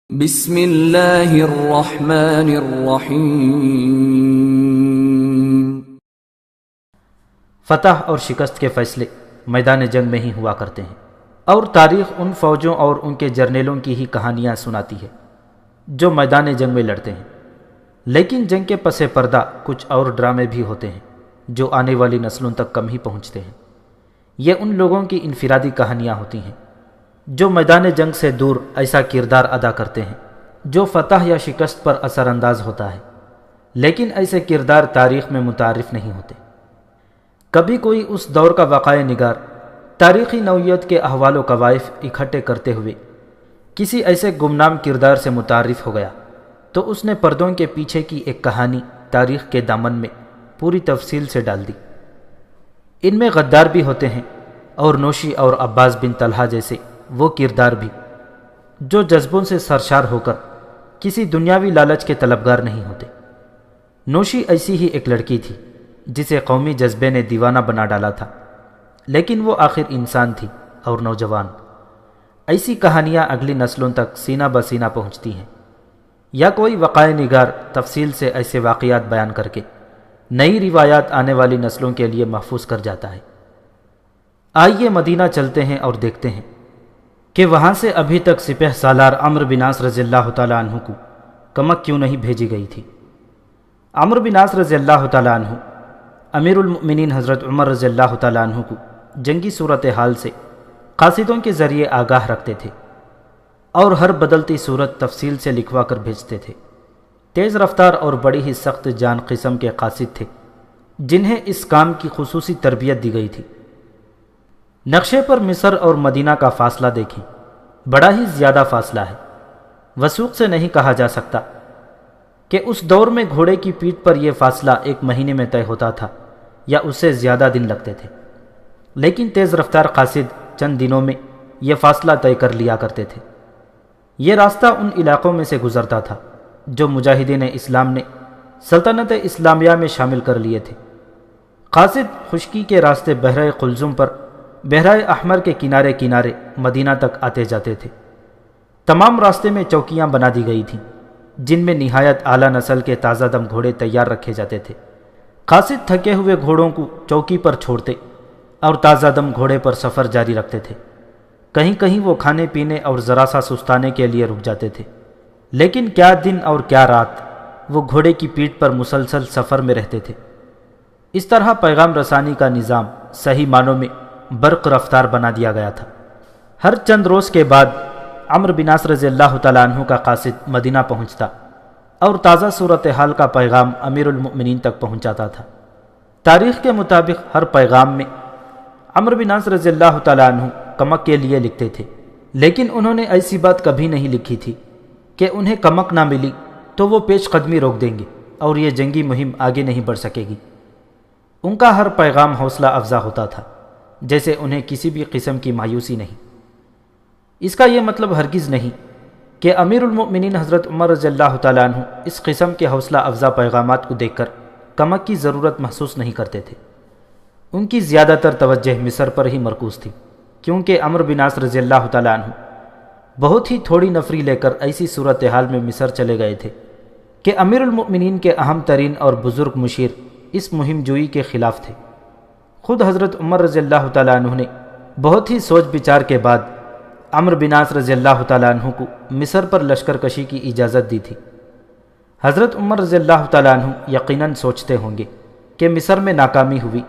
بسم اللہ الرحمن الرحیم۔ فتح اور شکست کے فیصلے میدان جنگ میں ہی ہوا کرتے ہیں، اور تاریخ ان فوجوں اور ان کے جرنیلوں کی ہی کہانیاں سناتی ہے جو میدان جنگ میں لڑتے ہیں۔ لیکن جنگ کے پس پردہ کچھ اور ڈرامے بھی ہوتے ہیں جو آنے والی نسلوں تک کم ہی پہنچتے ہیں۔ یہ ان لوگوں کی انفرادی کہانیاں ہوتی ہیں جو میدان جنگ سے دور ایسا کردار ادا کرتے ہیں جو فتح یا شکست پر اثر انداز ہوتا ہے، لیکن ایسے کردار تاریخ میں متعارف نہیں ہوتے۔ کبھی کوئی اس دور کا وقائع نگار تاریخی نوعیت کے احوال و کوائف اکٹھے کرتے ہوئے کسی ایسے گمنام کردار سے متعارف ہو گیا تو اس نے پردوں کے پیچھے کی ایک کہانی تاریخ کے دامن میں پوری تفصیل سے ڈال دی۔ ان میں غدار بھی ہوتے ہیں اور نوشی اور عباس بن طلحہ جیسے وہ کردار بھی جو جذبوں سے سرشار ہو کر کسی دنیاوی لالچ کے طلبگار نہیں ہوتے۔ نوشی ایسی ہی ایک لڑکی تھی جسے قومی جذبے نے دیوانہ بنا ڈالا تھا، لیکن وہ آخر انسان تھی اور نوجوان۔ ایسی کہانیاں اگلی نسلوں تک سینہ بسینہ پہنچتی ہیں، یا کوئی وقائع نگار تفصیل سے ایسے واقعات بیان کر کے نئی روایات آنے والی نسلوں کے لیے محفوظ کر جاتا ہے۔ آئیے مدینہ چلتے ہیں اور دیکھتے ہیں کہ وہاں سے ابھی تک سپہ سالار عمرو بن عاص رضی اللہ تعالیٰ عنہ کو کمک کیوں نہیں بھیجی گئی تھی۔ عمرو بن عاص رضی اللہ تعالیٰ عنہ امیر المؤمنین حضرت عمر رضی اللہ تعالیٰ عنہ کو جنگی صورتحال سے قاصدوں کے ذریعے آگاہ رکھتے تھے اور ہر بدلتی صورت تفصیل سے لکھوا کر بھیجتے تھے۔ تیز رفتار اور بڑی ہی سخت جان قسم کے قاصد تھے جنہیں اس کام کی خصوصی تربیت دی گئی تھی۔ نقشے پر مصر اور مدینہ کا فاصلہ دیکھیں، بڑا ہی زیادہ فاصلہ ہے۔ وثوق سے نہیں کہا جا سکتا کہ اس دور میں گھوڑے کی پیٹھ پر یہ فاصلہ ایک مہینے میں طے ہوتا تھا یا اس سے زیادہ دن لگتے تھے، لیکن تیز رفتار قاصد چند دنوں میں یہ فاصلہ طے کر لیا کرتے تھے۔ یہ راستہ ان علاقوں میں سے گزرتا تھا جو مجاہدین اسلام نے سلطنت اسلامیہ میں شامل کر لیے تھے۔ قاصد خشکی کے راستے بحر قلزم پر بحر احمر کے کنارے کنارے مدینہ تک آتے جاتے تھے۔ تمام راستے میں چوکیاں بنا دی گئی تھیں جن میں نہایت اعلیٰ نسل کے تازہ دم گھوڑے تیار رکھے جاتے تھے۔ قاصد تھکے ہوئے گھوڑوں کو چوکی پر چھوڑتے اور تازہ دم گھوڑے پر سفر جاری رکھتے تھے۔ کہیں کہیں وہ کھانے پینے اور ذرا سا سستانے کے لیے رک جاتے تھے، لیکن کیا دن اور کیا رات وہ گھوڑے کی پیٹھ پر مسلسل سفر میں رہتے تھے۔ اس طرح پیغام رسانی کا نظام صحیح معنوں میں برق رفتار بنا دیا گیا تھا۔ ہر چند روز کے بعد عمرو بن عاص رضی اللہ تعالیٰ عنہ کا قاصد مدینہ پہنچتا اور تازہ صورتحال کا پیغام امیر المؤمنین تک پہنچاتا تھا۔ تاریخ کے مطابق ہر پیغام میں عمرو بن عاص رضی اللہ تعالیٰ عنہ کمک کے لیے لکھتے تھے، لیکن انہوں نے ایسی بات کبھی نہیں لکھی تھی کہ انہیں کمک نہ ملی تو وہ پیش قدمی روک دیں گے اور یہ جنگی مہم آگے نہیں بڑھ سکے گی۔ ان کا ہر پیغام حوصلہ افزا ہوتا تھا، جیسے انہیں کسی بھی قسم کی مایوسی نہیں۔ اس کا یہ مطلب ہرگز نہیں کہ امیر المؤمنین حضرت عمر رضی اللہ تعالیٰ عنہ اس قسم کے حوصلہ افزا پیغامات کو دیکھ کر کمک کی ضرورت محسوس نہیں کرتے تھے۔ ان کی زیادہ تر توجہ مصر پر ہی مرکوز تھی، کیونکہ عمرو بن عاص رضی اللہ تعالیٰ عنہ بہت ہی تھوڑی نفری لے کر ایسی صورتحال میں مصر چلے گئے تھے کہ امیر المؤمنین کے اہم ترین اور بزرگ مشیر اس مہم جوئی کے خلاف تھے۔ خود حضرت عمر رضی اللہ تعالیٰ عنہ نے بہت ہی سوچ بچار کے بعد عمرو بن عاص رضی اللہ تعالیٰ عنہ کو مصر پر لشکر کشی کی اجازت دی تھی۔ حضرت عمر رضی اللہ تعالیٰ عنہ یقیناً سوچتے ہوں گے کہ مصر میں ناکامی ہوئی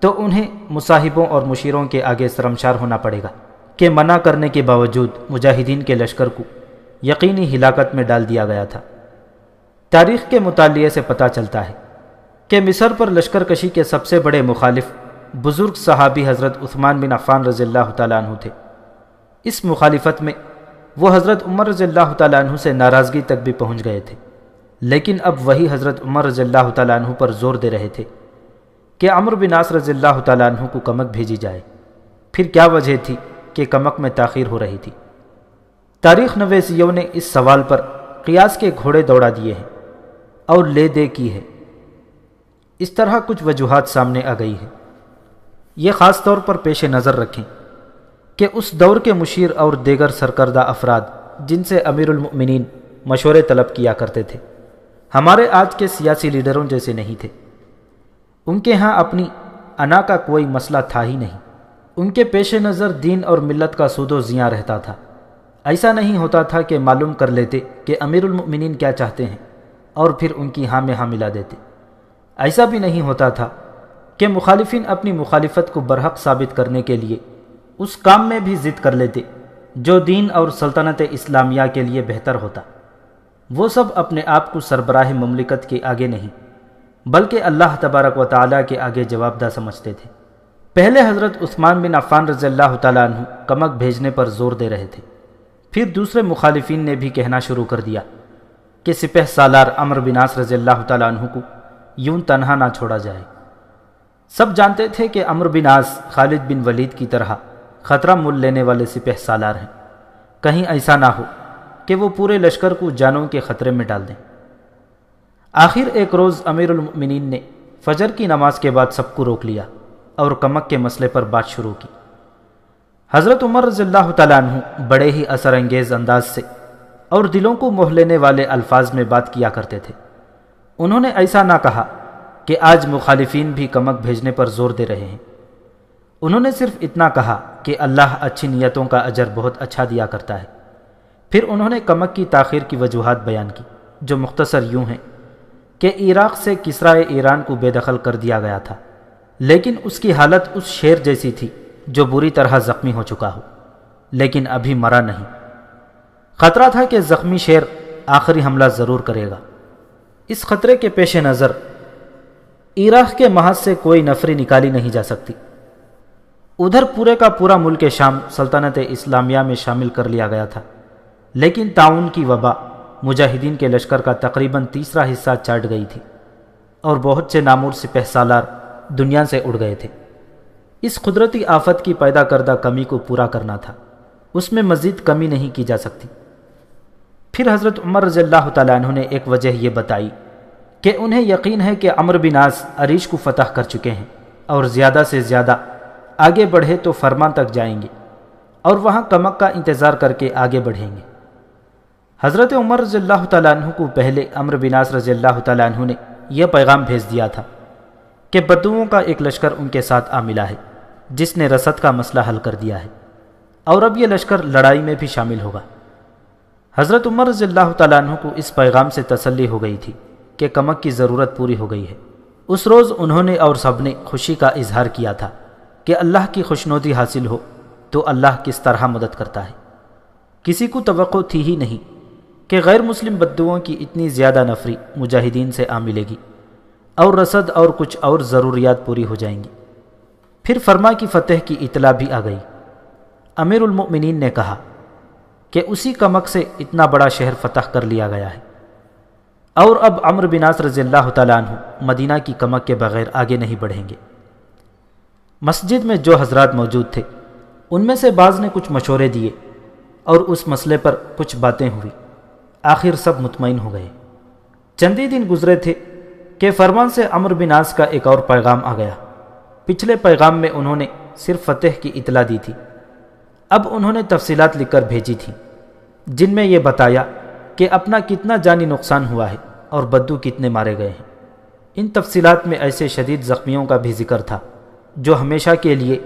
تو انہیں مصاحبوں اور مشیروں کے آگے شرمسار ہونا پڑے گا کہ منع کرنے کے باوجود مجاہدین کے لشکر کو یقینی ہلاکت میں ڈال دیا گیا تھا۔ تاریخ کے مطالعے سے پتہ چلتا ہے کہ مصر پر لشکر کشی کے سب سے بڑے مخالف بزرگ صحابی حضرت عثمان بن عفان رضی اللہ تعالیٰ عنہ تھے۔ اس مخالفت میں وہ حضرت عمر رضی اللہ تعالیٰ عنہ سے ناراضگی تک بھی پہنچ گئے تھے، لیکن اب وہی حضرت عمر رضی اللہ تعالیٰ عنہ پر زور دے رہے تھے کہ عمرو بن عاص رضی اللہ تعالیٰ عنہ کو کمک بھیجی جائے۔ پھر کیا وجہ تھی کہ کمک میں تاخیر ہو رہی تھی؟ تاریخ نویسیوں نے اس سوال پر قیاس کے گھوڑے دوڑا دیے ہیں اور لے دے کی ہے۔ اس طرح کچھ وجوہات سامنے آ گئی ہے۔ یہ خاص طور پر پیش نظر رکھیں کہ اس دور کے مشیر اور دیگر سرکردہ افراد جن سے امیر المؤمنین مشورے طلب کیا کرتے تھے، ہمارے آج کے سیاسی لیڈروں جیسے نہیں تھے۔ ان کے ہاں اپنی انا کا کوئی مسئلہ تھا ہی نہیں۔ ان کے پیش نظر دین اور ملت کا سود و زیاں رہتا تھا۔ ایسا نہیں ہوتا تھا کہ معلوم کر لیتے کہ امیر المؤمنین کیا چاہتے ہیں اور پھر ان کی ہاں میں ہاں ملا دیتے۔ ایسا بھی نہیں ہوتا تھا کہ مخالفین اپنی مخالفت کو برحق ثابت کرنے کے لیے اس کام میں بھی ضد کر لیتے جو دین اور سلطنت اسلامیہ کے لیے بہتر ہوتا۔ وہ سب اپنے آپ کو سربراہ مملکت کے آگے نہیں بلکہ اللہ تبارک و تعالیٰ کے آگے جواب دہ سمجھتے تھے۔ پہلے حضرت عثمان بن عفان رضی اللہ تعالیٰ عنہ کمک بھیجنے پر زور دے رہے تھے، پھر دوسرے مخالفین نے بھی کہنا شروع کر دیا کہ سپہ سالار عمرو بن عاص رضی اللہ تعالیٰ عنہ کو یوں تنہا نہ چھوڑا جائے۔ سب جانتے تھے کہ عمرو بن عاص خالد بن ولید کی طرح خطرہ مول لینے والے سپہ سالار ہیں، کہیں ایسا نہ ہو کہ وہ پورے لشکر کو جانوں کے خطرے میں ڈال دیں۔ آخر ایک روز امیر المؤمنین نے فجر کی نماز کے بعد سب کو روک لیا اور کمک کے مسئلے پر بات شروع کی۔ حضرت عمر رضی اللہ تعالیٰ عنہ بڑے ہی اثر انگیز انداز سے اور دلوں کو موہ لینے والے الفاظ میں بات کیا کرتے تھے۔ انہوں نے ایسا نہ کہا کہ آج مخالفین بھی کمک بھیجنے پر زور دے رہے ہیں، انہوں نے صرف اتنا کہا کہ اللہ اچھی نیتوں کا اجر بہت اچھا دیا کرتا ہے۔ پھر انہوں نے کمک کی تاخیر کی وجوہات بیان کی جو مختصر یوں ہیں کہ عراق سے کسرائے ایران کو بے دخل کر دیا گیا تھا، لیکن اس کی حالت اس شیر جیسی تھی جو بری طرح زخمی ہو چکا ہو لیکن ابھی مرا نہیں۔ خطرہ تھا کہ زخمی شیر آخری حملہ ضرور کرے گا۔ اس خطرے کے پیش نظر عراق کے محاذ سے کوئی نفری نکالی نہیں جا سکتی۔ ادھر پورے کا پورا ملک شام سلطنت اسلامیہ میں شامل کر لیا گیا تھا، لیکن تعاون کی وبا مجاہدین کے لشکر کا تقریباً تیسرا حصہ چاٹ گئی تھی اور بہت سے نامور سپہ سالار دنیا سے اڑ گئے تھے۔ اس قدرتی آفت کی پیدا کردہ کمی کو پورا کرنا تھا، اس میں مزید کمی نہیں کی جا سکتی۔ پھر حضرت عمر رضی اللہ تعالیٰ عنہ نے ایک وجہ یہ بتائی کہ انہیں یقین ہے کہ عمرو بن عاص عریش کو فتح کر چکے ہیں اور زیادہ سے زیادہ آگے بڑھے تو فرمان تک جائیں گے اور وہاں کمک کا انتظار کر کے آگے بڑھیں گے۔ حضرت عمر رضی اللہ تعالیٰ عنہ کو پہلے عمرو بن عاص رضی اللہ تعالیٰ عنہ نے یہ پیغام بھیج دیا تھا کہ بدوؤں کا ایک لشکر ان کے ساتھ آ ملا ہے جس نے رسد کا مسئلہ حل کر دیا ہے اور اب یہ لشکر لڑائی میں بھی شامل ہوگا۔ حضرت عمر رضی اللہ تعالیٰ عنہ کو اس پیغام سے تسلی ہو گئی تھی کہ کمک کی ضرورت پوری ہو گئی ہے۔ اس روز انہوں نے اور سب نے خوشی کا اظہار کیا تھا کہ اللہ کی خوشنودی حاصل ہو تو اللہ کس طرح مدد کرتا ہے۔ کسی کو توقع تھی ہی نہیں کہ غیر مسلم بدوؤں کی اتنی زیادہ نفری مجاہدین سے آ ملے گی اور رسد اور کچھ اور ضروریات پوری ہو جائیں گی۔ پھر فرما کی فتح کی اطلاع بھی آ گئی۔ امیر المؤمنین نے کہا کہ اسی کمک سے اتنا بڑا شہر فتح کر لیا گیا ہے اور اب عمرو بن عاص رضی اللہ تعالیٰ عنہ مدینہ کی کمک کے بغیر آگے نہیں بڑھیں گے۔ مسجد میں جو حضرات موجود تھے ان میں سے بعض نے کچھ مشورے دیے اور اس مسئلے پر کچھ باتیں ہوئی۔ آخر سب مطمئن ہو گئے۔ چندی دن گزرے تھے کہ فرمان سے عمرو بن عاص کا ایک اور پیغام آ گیا۔ پچھلے پیغام میں انہوں نے صرف فتح کی اطلاع دی تھی، اب انہوں نے تفصیلات لکھ کر بھیجی تھیں جن میں یہ بتایا کہ اپنا کتنا جانی نقصان ہوا ہے اور بدو کتنے مارے گئے ہیں۔ ان تفصیلات میں ایسے شدید زخمیوں کا بھی ذکر تھا جو ہمیشہ کے لیے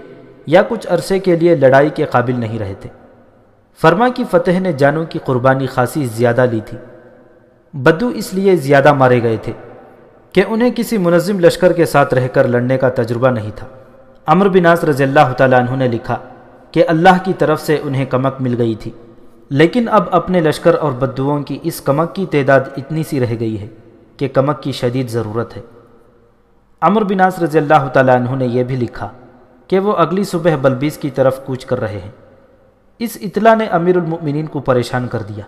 یا کچھ عرصے کے لیے لڑائی کے قابل نہیں رہے تھے۔ فرما کی فتح نے جانوں کی قربانی خاصی زیادہ لی تھی۔ بدو اس لیے زیادہ مارے گئے تھے کہ انہیں کسی منظم لشکر کے ساتھ رہ کر لڑنے کا تجربہ نہیں تھا۔ عمرو بن عاص رضی اللہ تعالیٰ عنہ نے لکھا کہ اللہ کی طرف سے انہیں کمک مل گئی تھی، لیکن اب اپنے لشکر اور بدوؤں کی اس کمک کی تعداد اتنی سی رہ گئی ہے کہ کمک کی شدید ضرورت ہے۔ عمرو بن عاص رضی اللہ تعالیٰ عنہ نے یہ بھی لکھا کہ وہ اگلی صبح بلبیس کی طرف کوچ کر رہے ہیں۔ اس اطلاع نے امیر المؤمنین کو پریشان کر دیا۔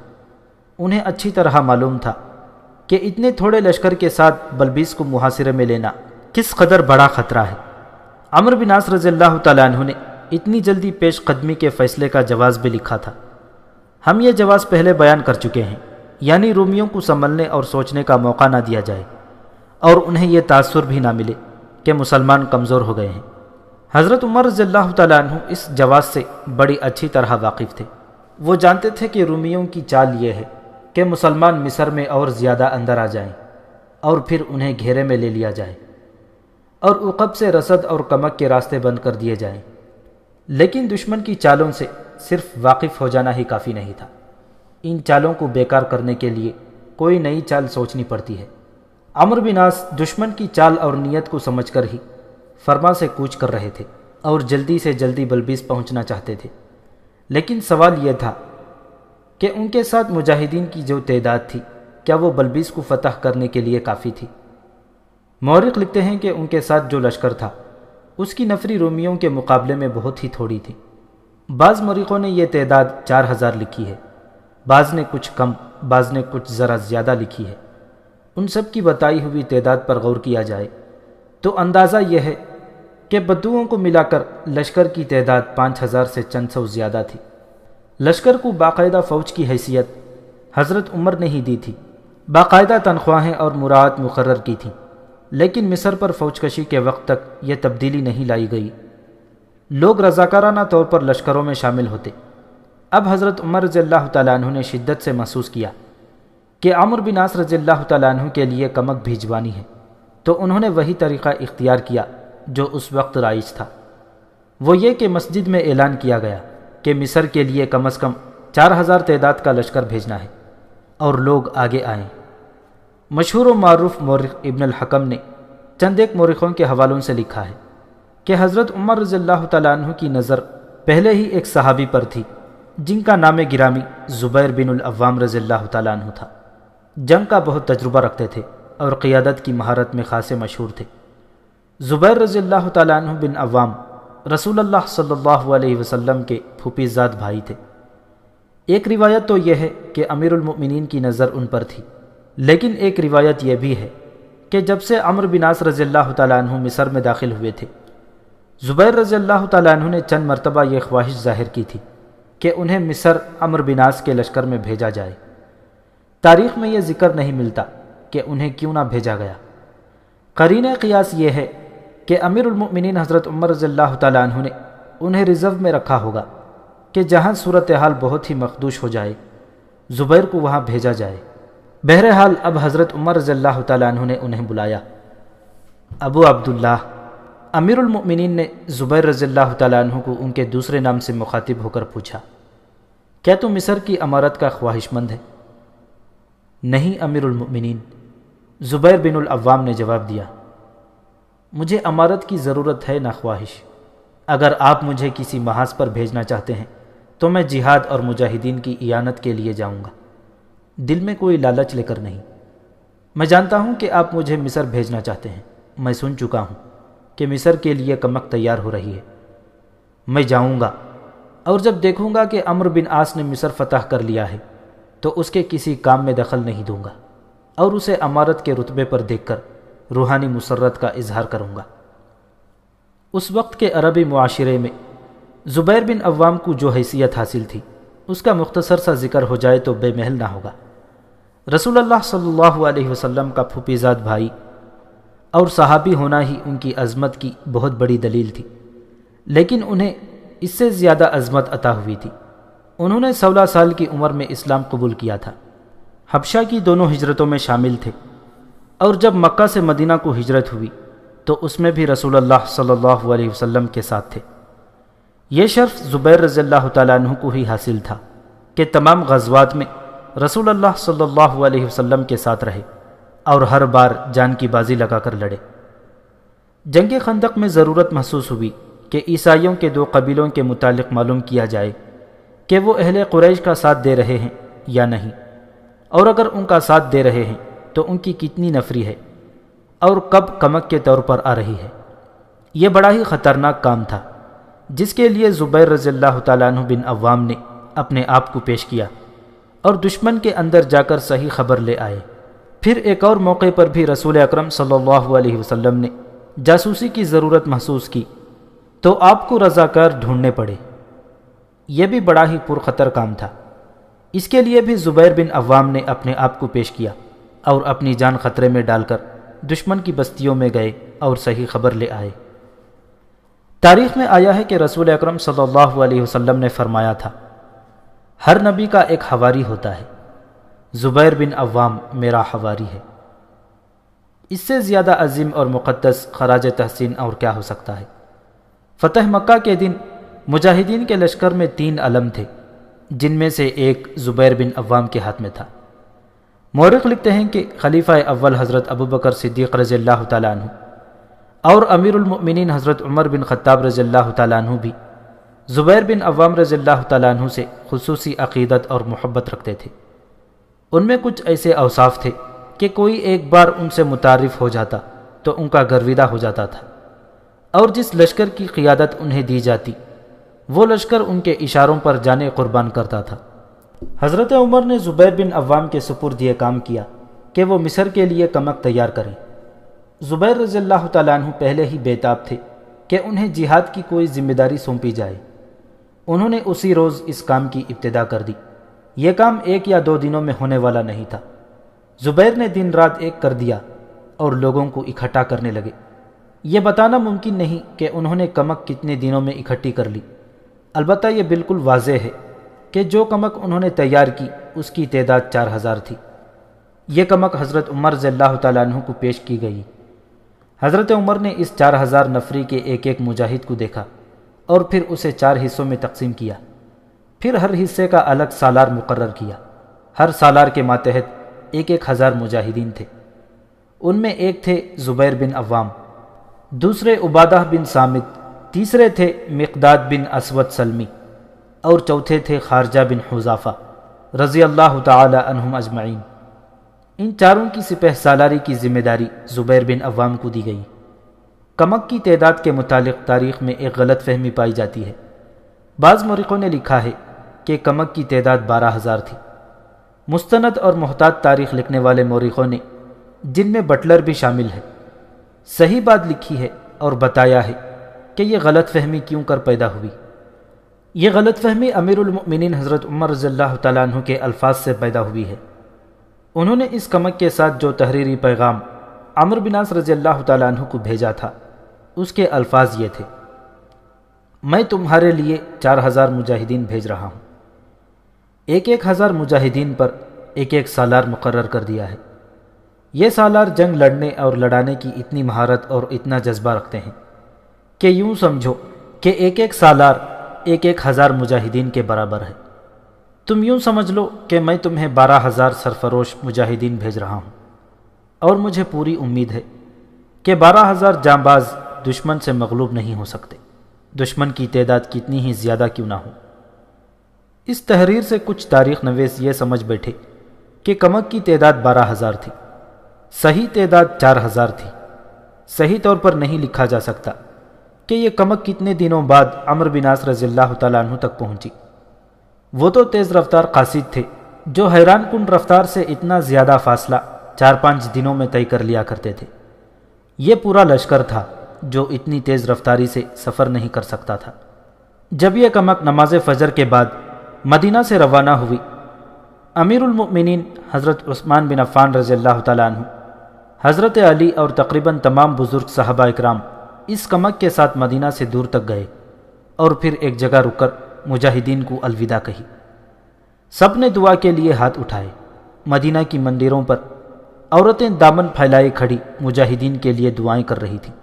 انہیں اچھی طرح معلوم تھا کہ اتنے تھوڑے لشکر کے ساتھ بلبیس کو محاصرے میں لینا کس قدر بڑا خطرہ ہے۔ عمرو بن عاص رضی اللہ تعالیٰ عنہ نے اتنی جلدی پیش قدمی کے فیصلے کا جواز بھی لکھا تھا۔ ہم یہ جواز پہلے بیان کر چکے ہیں، یعنی رومیوں کو سنبھلنے اور سوچنے کا موقع نہ دیا جائے اور انہیں یہ تاثر بھی نہ ملے کہ مسلمان کمزور ہو گئے ہیں۔ حضرت عمر رضی اللہ تعالیٰ عنہ اس جواز سے بڑی اچھی طرح واقف تھے۔ وہ جانتے تھے کہ رومیوں کی چال یہ ہے کہ مسلمان مصر میں اور زیادہ اندر آ جائیں اور پھر انہیں گھیرے میں لے لیا جائے اور عقب سے رسد اور کمک کے راستے بند کر دیے جائیں، لیکن دشمن کی چالوں سے صرف واقف ہو جانا ہی کافی نہیں تھا۔ ان چالوں کو بیکار کرنے کے لیے کوئی نئی چال سوچنی پڑتی ہے۔ عمرو بن عاص دشمن کی چال اور نیت کو سمجھ کر ہی فرما سے کوچ کر رہے تھے اور جلدی سے جلدی بلبیس پہنچنا چاہتے تھے، لیکن سوال یہ تھا کہ ان کے ساتھ مجاہدین کی جو تعداد تھی کیا وہ بلبیس کو فتح کرنے کے لیے کافی تھی؟ مورخ لکھتے ہیں کہ ان کے ساتھ جو لشکر تھا اس کی نفری رومیوں کے مقابلے میں بہت ہی تھوڑی تھی۔ بعض مورخوں نے یہ تعداد 4000 لکھی ہے، بعض نے کچھ کم، بعض نے کچھ ذرا زیادہ لکھی ہے۔ ان سب کی بتائی ہوئی تعداد پر غور کیا جائے تو اندازہ یہ ہے کہ بدوؤں کو ملا کر لشکر کی تعداد 5000 سے چند سو زیادہ تھی۔ لشکر کو باقاعدہ فوج کی حیثیت حضرت عمر نے ہی دی تھی، باقاعدہ تنخواہیں اور مراعات مقرر کی تھیں، لیکن مصر پر فوج کشی کے وقت تک یہ تبدیلی نہیں لائی گئی۔ لوگ رضاکارانہ طور پر لشکروں میں شامل ہوتے۔ اب حضرت عمر رضی اللہ تعالیٰ عنہ نے شدت سے محسوس کیا کہ عمرو بن عاص رضی اللہ تعالیٰ عنہ کے لیے کمک بھیجوانی ہے، تو انہوں نے وہی طریقہ اختیار کیا جو اس وقت رائج تھا۔ وہ یہ کہ مسجد میں اعلان کیا گیا کہ مصر کے لیے کم از کم 4000 تعداد کا لشکر بھیجنا ہے اور لوگ آگے آئیں۔ مشہور و معروف مورخ ابن الحکم نے چند ایک مورخوں کے حوالوں سے لکھا ہے کہ حضرت عمر رضی اللہ تعالیٰ عنہ کی نظر پہلے ہی ایک صحابی پر تھی جن کا نام گرامی زبیر بن العوام رضی اللہ تعالیٰ عنہ تھا۔ جنگ کا بہت تجربہ رکھتے تھے اور قیادت کی مہارت میں خاصے مشہور تھے۔ زبیر رضی اللہ تعالیٰ عنہ بن عوام رسول اللہ صلی اللہ علیہ وسلم کے پھوپھی زاد بھائی تھے۔ ایک روایت تو یہ ہے کہ امیر المؤمنین کی نظر ان پر تھی، لیکن ایک روایت یہ بھی ہے کہ جب سے عمرو بن عاص رضی اللہ تعالیٰ عنہ مصر میں داخل ہوئے تھے، زبیر رضی اللہ تعالیٰ عنہ نے چند مرتبہ یہ خواہش ظاہر کی تھی کہ انہیں مصر عمرو بن عاص کے لشکر میں بھیجا جائے۔ تاریخ میں یہ ذکر نہیں ملتا کہ انہیں کیوں نہ بھیجا گیا۔ قرینہ قیاس یہ ہے کہ امیر المؤمنین حضرت عمر رضی اللہ تعالیٰ عنہ نے انہیں ریزرو میں رکھا ہوگا کہ جہاں صورتحال بہت ہی مخدوش ہو جائے زبیر کو وہاں بھیجا جائے۔ بہرحال اب حضرت عمر رضی اللہ تعالیٰ عنہ نے انہیں بلایا۔ ابو عبداللہ امیر المؤمنین نے زبیر رضی اللہ تعالیٰ عنہ کو ان کے دوسرے نام سے مخاطب ہو کر پوچھا، کیا تم مصر کی امارت کا خواہش مند ہے؟ نہیں امیر المؤمنین، زبیر بن العوام نے جواب دیا، مجھے امارت کی ضرورت ہے نہ خواہش۔ اگر آپ مجھے کسی محاذ پر بھیجنا چاہتے ہیں تو میں جہاد اور مجاہدین کی اعانت کے لیے جاؤں گا، دل میں کوئی لالچ لے کر نہیں۔ میں جانتا ہوں کہ آپ مجھے مصر بھیجنا چاہتے ہیں، میں سن چکا ہوں کہ مصر کے لیے کمک تیار ہو رہی ہے۔ میں جاؤں گا اور جب دیکھوں گا کہ عمرو بن عاص نے مصر فتح کر لیا ہے تو اس کے کسی کام میں دخل نہیں دوں گا اور اسے امارت کے رتبے پر دیکھ کر روحانی مسرت کا اظہار کروں گا۔ اس وقت کے عربی معاشرے میں زبیر بن عوام کو جو حیثیت حاصل تھی اس کا مختصر سا ذکر ہو جائے تو بے محل نہ ہوگا۔ رسول اللہ صلی اللہ علیہ وسلم کا پھوپھی زاد بھائی اور صحابی ہونا ہی ان کی عظمت کی بہت بڑی دلیل تھی، لیکن انہیں اس سے زیادہ عظمت عطا ہوئی تھی۔ انہوں نے 16 سال کی عمر میں اسلام قبول کیا تھا، حبشہ کی دونوں ہجرتوں میں شامل تھے، اور جب مکہ سے مدینہ کو ہجرت ہوئی تو اس میں بھی رسول اللہ صلی اللہ علیہ وسلم کے ساتھ تھے۔ یہ شرف زبیر رضی اللہ تعالیٰ عنہ کو ہی حاصل تھا کہ تمام غزوات میں رسول اللہ صلی اللہ علیہ وسلم کے ساتھ رہے اور ہر بار جان کی بازی لگا کر لڑے۔ جنگ خندق میں ضرورت محسوس ہوئی کہ عیسائیوں کے 2 قبیلوں کے متعلق معلوم کیا جائے کہ وہ اہل قریش کا ساتھ دے رہے ہیں یا نہیں، اور اگر ان کا ساتھ دے رہے ہیں تو ان کی کتنی نفری ہے اور کب کمک کے طور پر آ رہی ہے۔ یہ بڑا ہی خطرناک کام تھا جس کے لیے زبیر رضی اللہ تعالیٰ عنہ بن عوام نے اپنے آپ کو پیش کیا اور دشمن کے اندر جا کر صحیح خبر لے آئے۔ پھر ایک اور موقع پر بھی رسول اکرم صلی اللہ علیہ وسلم نے جاسوسی کی ضرورت محسوس کی تو آپ کو رضاکار ڈھونڈنے پڑے۔ یہ بھی بڑا ہی پرخطر کام تھا۔ اس کے لیے بھی زبیر بن عوام نے اپنے آپ کو پیش کیا اور اپنی جان خطرے میں ڈال کر دشمن کی بستیوں میں گئے اور صحیح خبر لے آئے۔ تاریخ میں آیا ہے کہ رسول اکرم صلی اللہ علیہ وسلم نے فرمایا تھا، ہر نبی کا ایک حواری ہوتا ہے، زبیر بن عوام میرا حواری ہے۔ اس سے زیادہ عظیم اور مقدس خراج تحسین اور کیا ہو سکتا ہے؟ فتح مکہ کے دن مجاہدین کے لشکر میں 3 علم تھے، جن میں سے ایک زبیر بن عوام کے ہاتھ میں تھا۔ مورخ لکھتے ہیں کہ خلیفہ اول حضرت ابوبکر صدیق رضی اللہ تعالیٰ عنہ اور امیر المؤمنین حضرت عمر بن خطاب رضی اللہ تعالیٰ عنہ بھی زبیر بن عوام رضی اللہ تعالیٰ عنہ سے خصوصی عقیدت اور محبت رکھتے تھے۔ ان میں کچھ ایسے اوصاف تھے کہ کوئی ایک بار ان سے متعارف ہو جاتا تو ان کا گرویدہ ہو جاتا تھا، اور جس لشکر کی قیادت انہیں دی جاتی وہ لشکر ان کے اشاروں پر جانے قربان کرتا تھا۔ حضرت عمر نے زبیر بن عوام کے سپرد یہ کام کیا کہ وہ مصر کے لیے کمک تیار کریں۔ زبیر رضی اللہ تعالیٰ عنہ پہلے ہی بے تاب تھے کہ انہیں جہاد کی کوئی ذمہ داری سونپی جائے۔ انہوں نے اسی روز اس کام کی ابتدا کر دی۔ یہ کام 1 یا 2 دنوں میں ہونے والا نہیں تھا۔ زبیر نے دن رات ایک کر دیا اور لوگوں کو اکٹھا کرنے لگے۔ یہ بتانا ممکن نہیں کہ انہوں نے کمک کتنے دنوں میں اکٹھی کر لی، البتہ یہ بالکل واضح ہے کہ جو کمک انہوں نے تیار کی اس کی تعداد 4000 تھی۔ یہ کمک حضرت عمر رضی اللہ تعالیٰ عنہ کو پیش کی گئی۔ حضرت عمر نے اس 4000 نفری کے ایک ایک مجاہد کو دیکھا اور پھر اسے 4 حصوں میں تقسیم کیا۔ پھر ہر حصے کا الگ سالار مقرر کیا۔ ہر سالار کے ماتحت 1000 مجاہدین تھے۔ ان میں ایک تھے زبیر بن عوام، دوسرے عبادہ بن صامت، تیسرے تھے مقداد بن اسود سلمی، اور چوتھے تھے خارجہ بن حذافہ رضی اللہ تعالی عنہم اجمعین۔ ان چاروں کی سپہ سالاری کی ذمہ داری زبیر بن عوام کو دی گئی۔ کمک کی تعداد کے متعلق تاریخ میں ایک غلط فہمی پائی جاتی ہے۔ بعض مورخوں نے لکھا ہے کہ کمک کی تعداد 12000 تھی۔ مستند اور محتاط تاریخ لکھنے والے مورخوں نے، جن میں بٹلر بھی شامل ہے، صحیح بات لکھی ہے اور بتایا ہے کہ یہ غلط فہمی کیوں کر پیدا ہوئی۔ یہ غلط فہمی امیر المؤمنین حضرت عمر رضی اللہ تعالیٰ عنہ کے الفاظ سے پیدا ہوئی ہے۔ انہوں نے اس کمک کے ساتھ جو تحریری پیغام عمرو بن عاص رضی اللہ تعالیٰ عنہ کو بھیجا تھا، اس کے الفاظ یہ تھے: میں تمہارے لیے 4000 مجاہدین بھیج رہا ہوں۔ 1000 مجاہدین پر 1 سالار مقرر کر دیا ہے۔ یہ سالار جنگ لڑنے اور لڑانے کی اتنی مہارت اور اتنا جذبہ رکھتے ہیں کہ یوں سمجھو کہ 1 سالار 1000 مجاہدین کے برابر ہے۔ تم یوں سمجھ لو کہ میں تمہیں 12000 سرفروش مجاہدین بھیج رہا ہوں، اور مجھے پوری امید ہے کہ 12000 جانباز دشمن سے مغلوب نہیں ہو سکتے، دشمن کی تعداد کتنی ہی زیادہ کیوں نہ ہو۔ اس تحریر سے کچھ تاریخ نویس یہ سمجھ بیٹھے کہ کمک کی تعداد 12000 تھی، صحیح تعداد 4000 تھی۔ صحیح طور پر نہیں لکھا جا سکتا کہ یہ کمک کتنے دنوں بعد عمرو بن عاص رضی اللہ تعالیٰ عنہ تک پہنچی۔ وہ تو تیز رفتار قاصد تھے جو حیران کن رفتار سے اتنا زیادہ فاصلہ 4-5 دنوں میں طے کر لیا کرتے تھے۔ یہ پورا لشکر تھا جو اتنی تیز رفتاری سے سفر نہیں کر سکتا تھا۔ جب یہ کمک نماز فجر کے بعد مدینہ سے روانہ ہوئی، امیر المؤمنین حضرت عثمان بن عفان رضی اللہ تعالیٰ عنہ، حضرت علی اور تقریباً تمام بزرگ صحابہ اکرام اس کمک کے ساتھ مدینہ سے دور تک گئے اور پھر ایک جگہ رک کر مجاہدین کو الوداع کہی۔ سب نے دعا کے لیے ہاتھ اٹھائے۔ مدینہ کی مندروں پر عورتیں دامن پھیلائے کھڑی مجاہدین کے لیے دعائیں کر رہی تھیں۔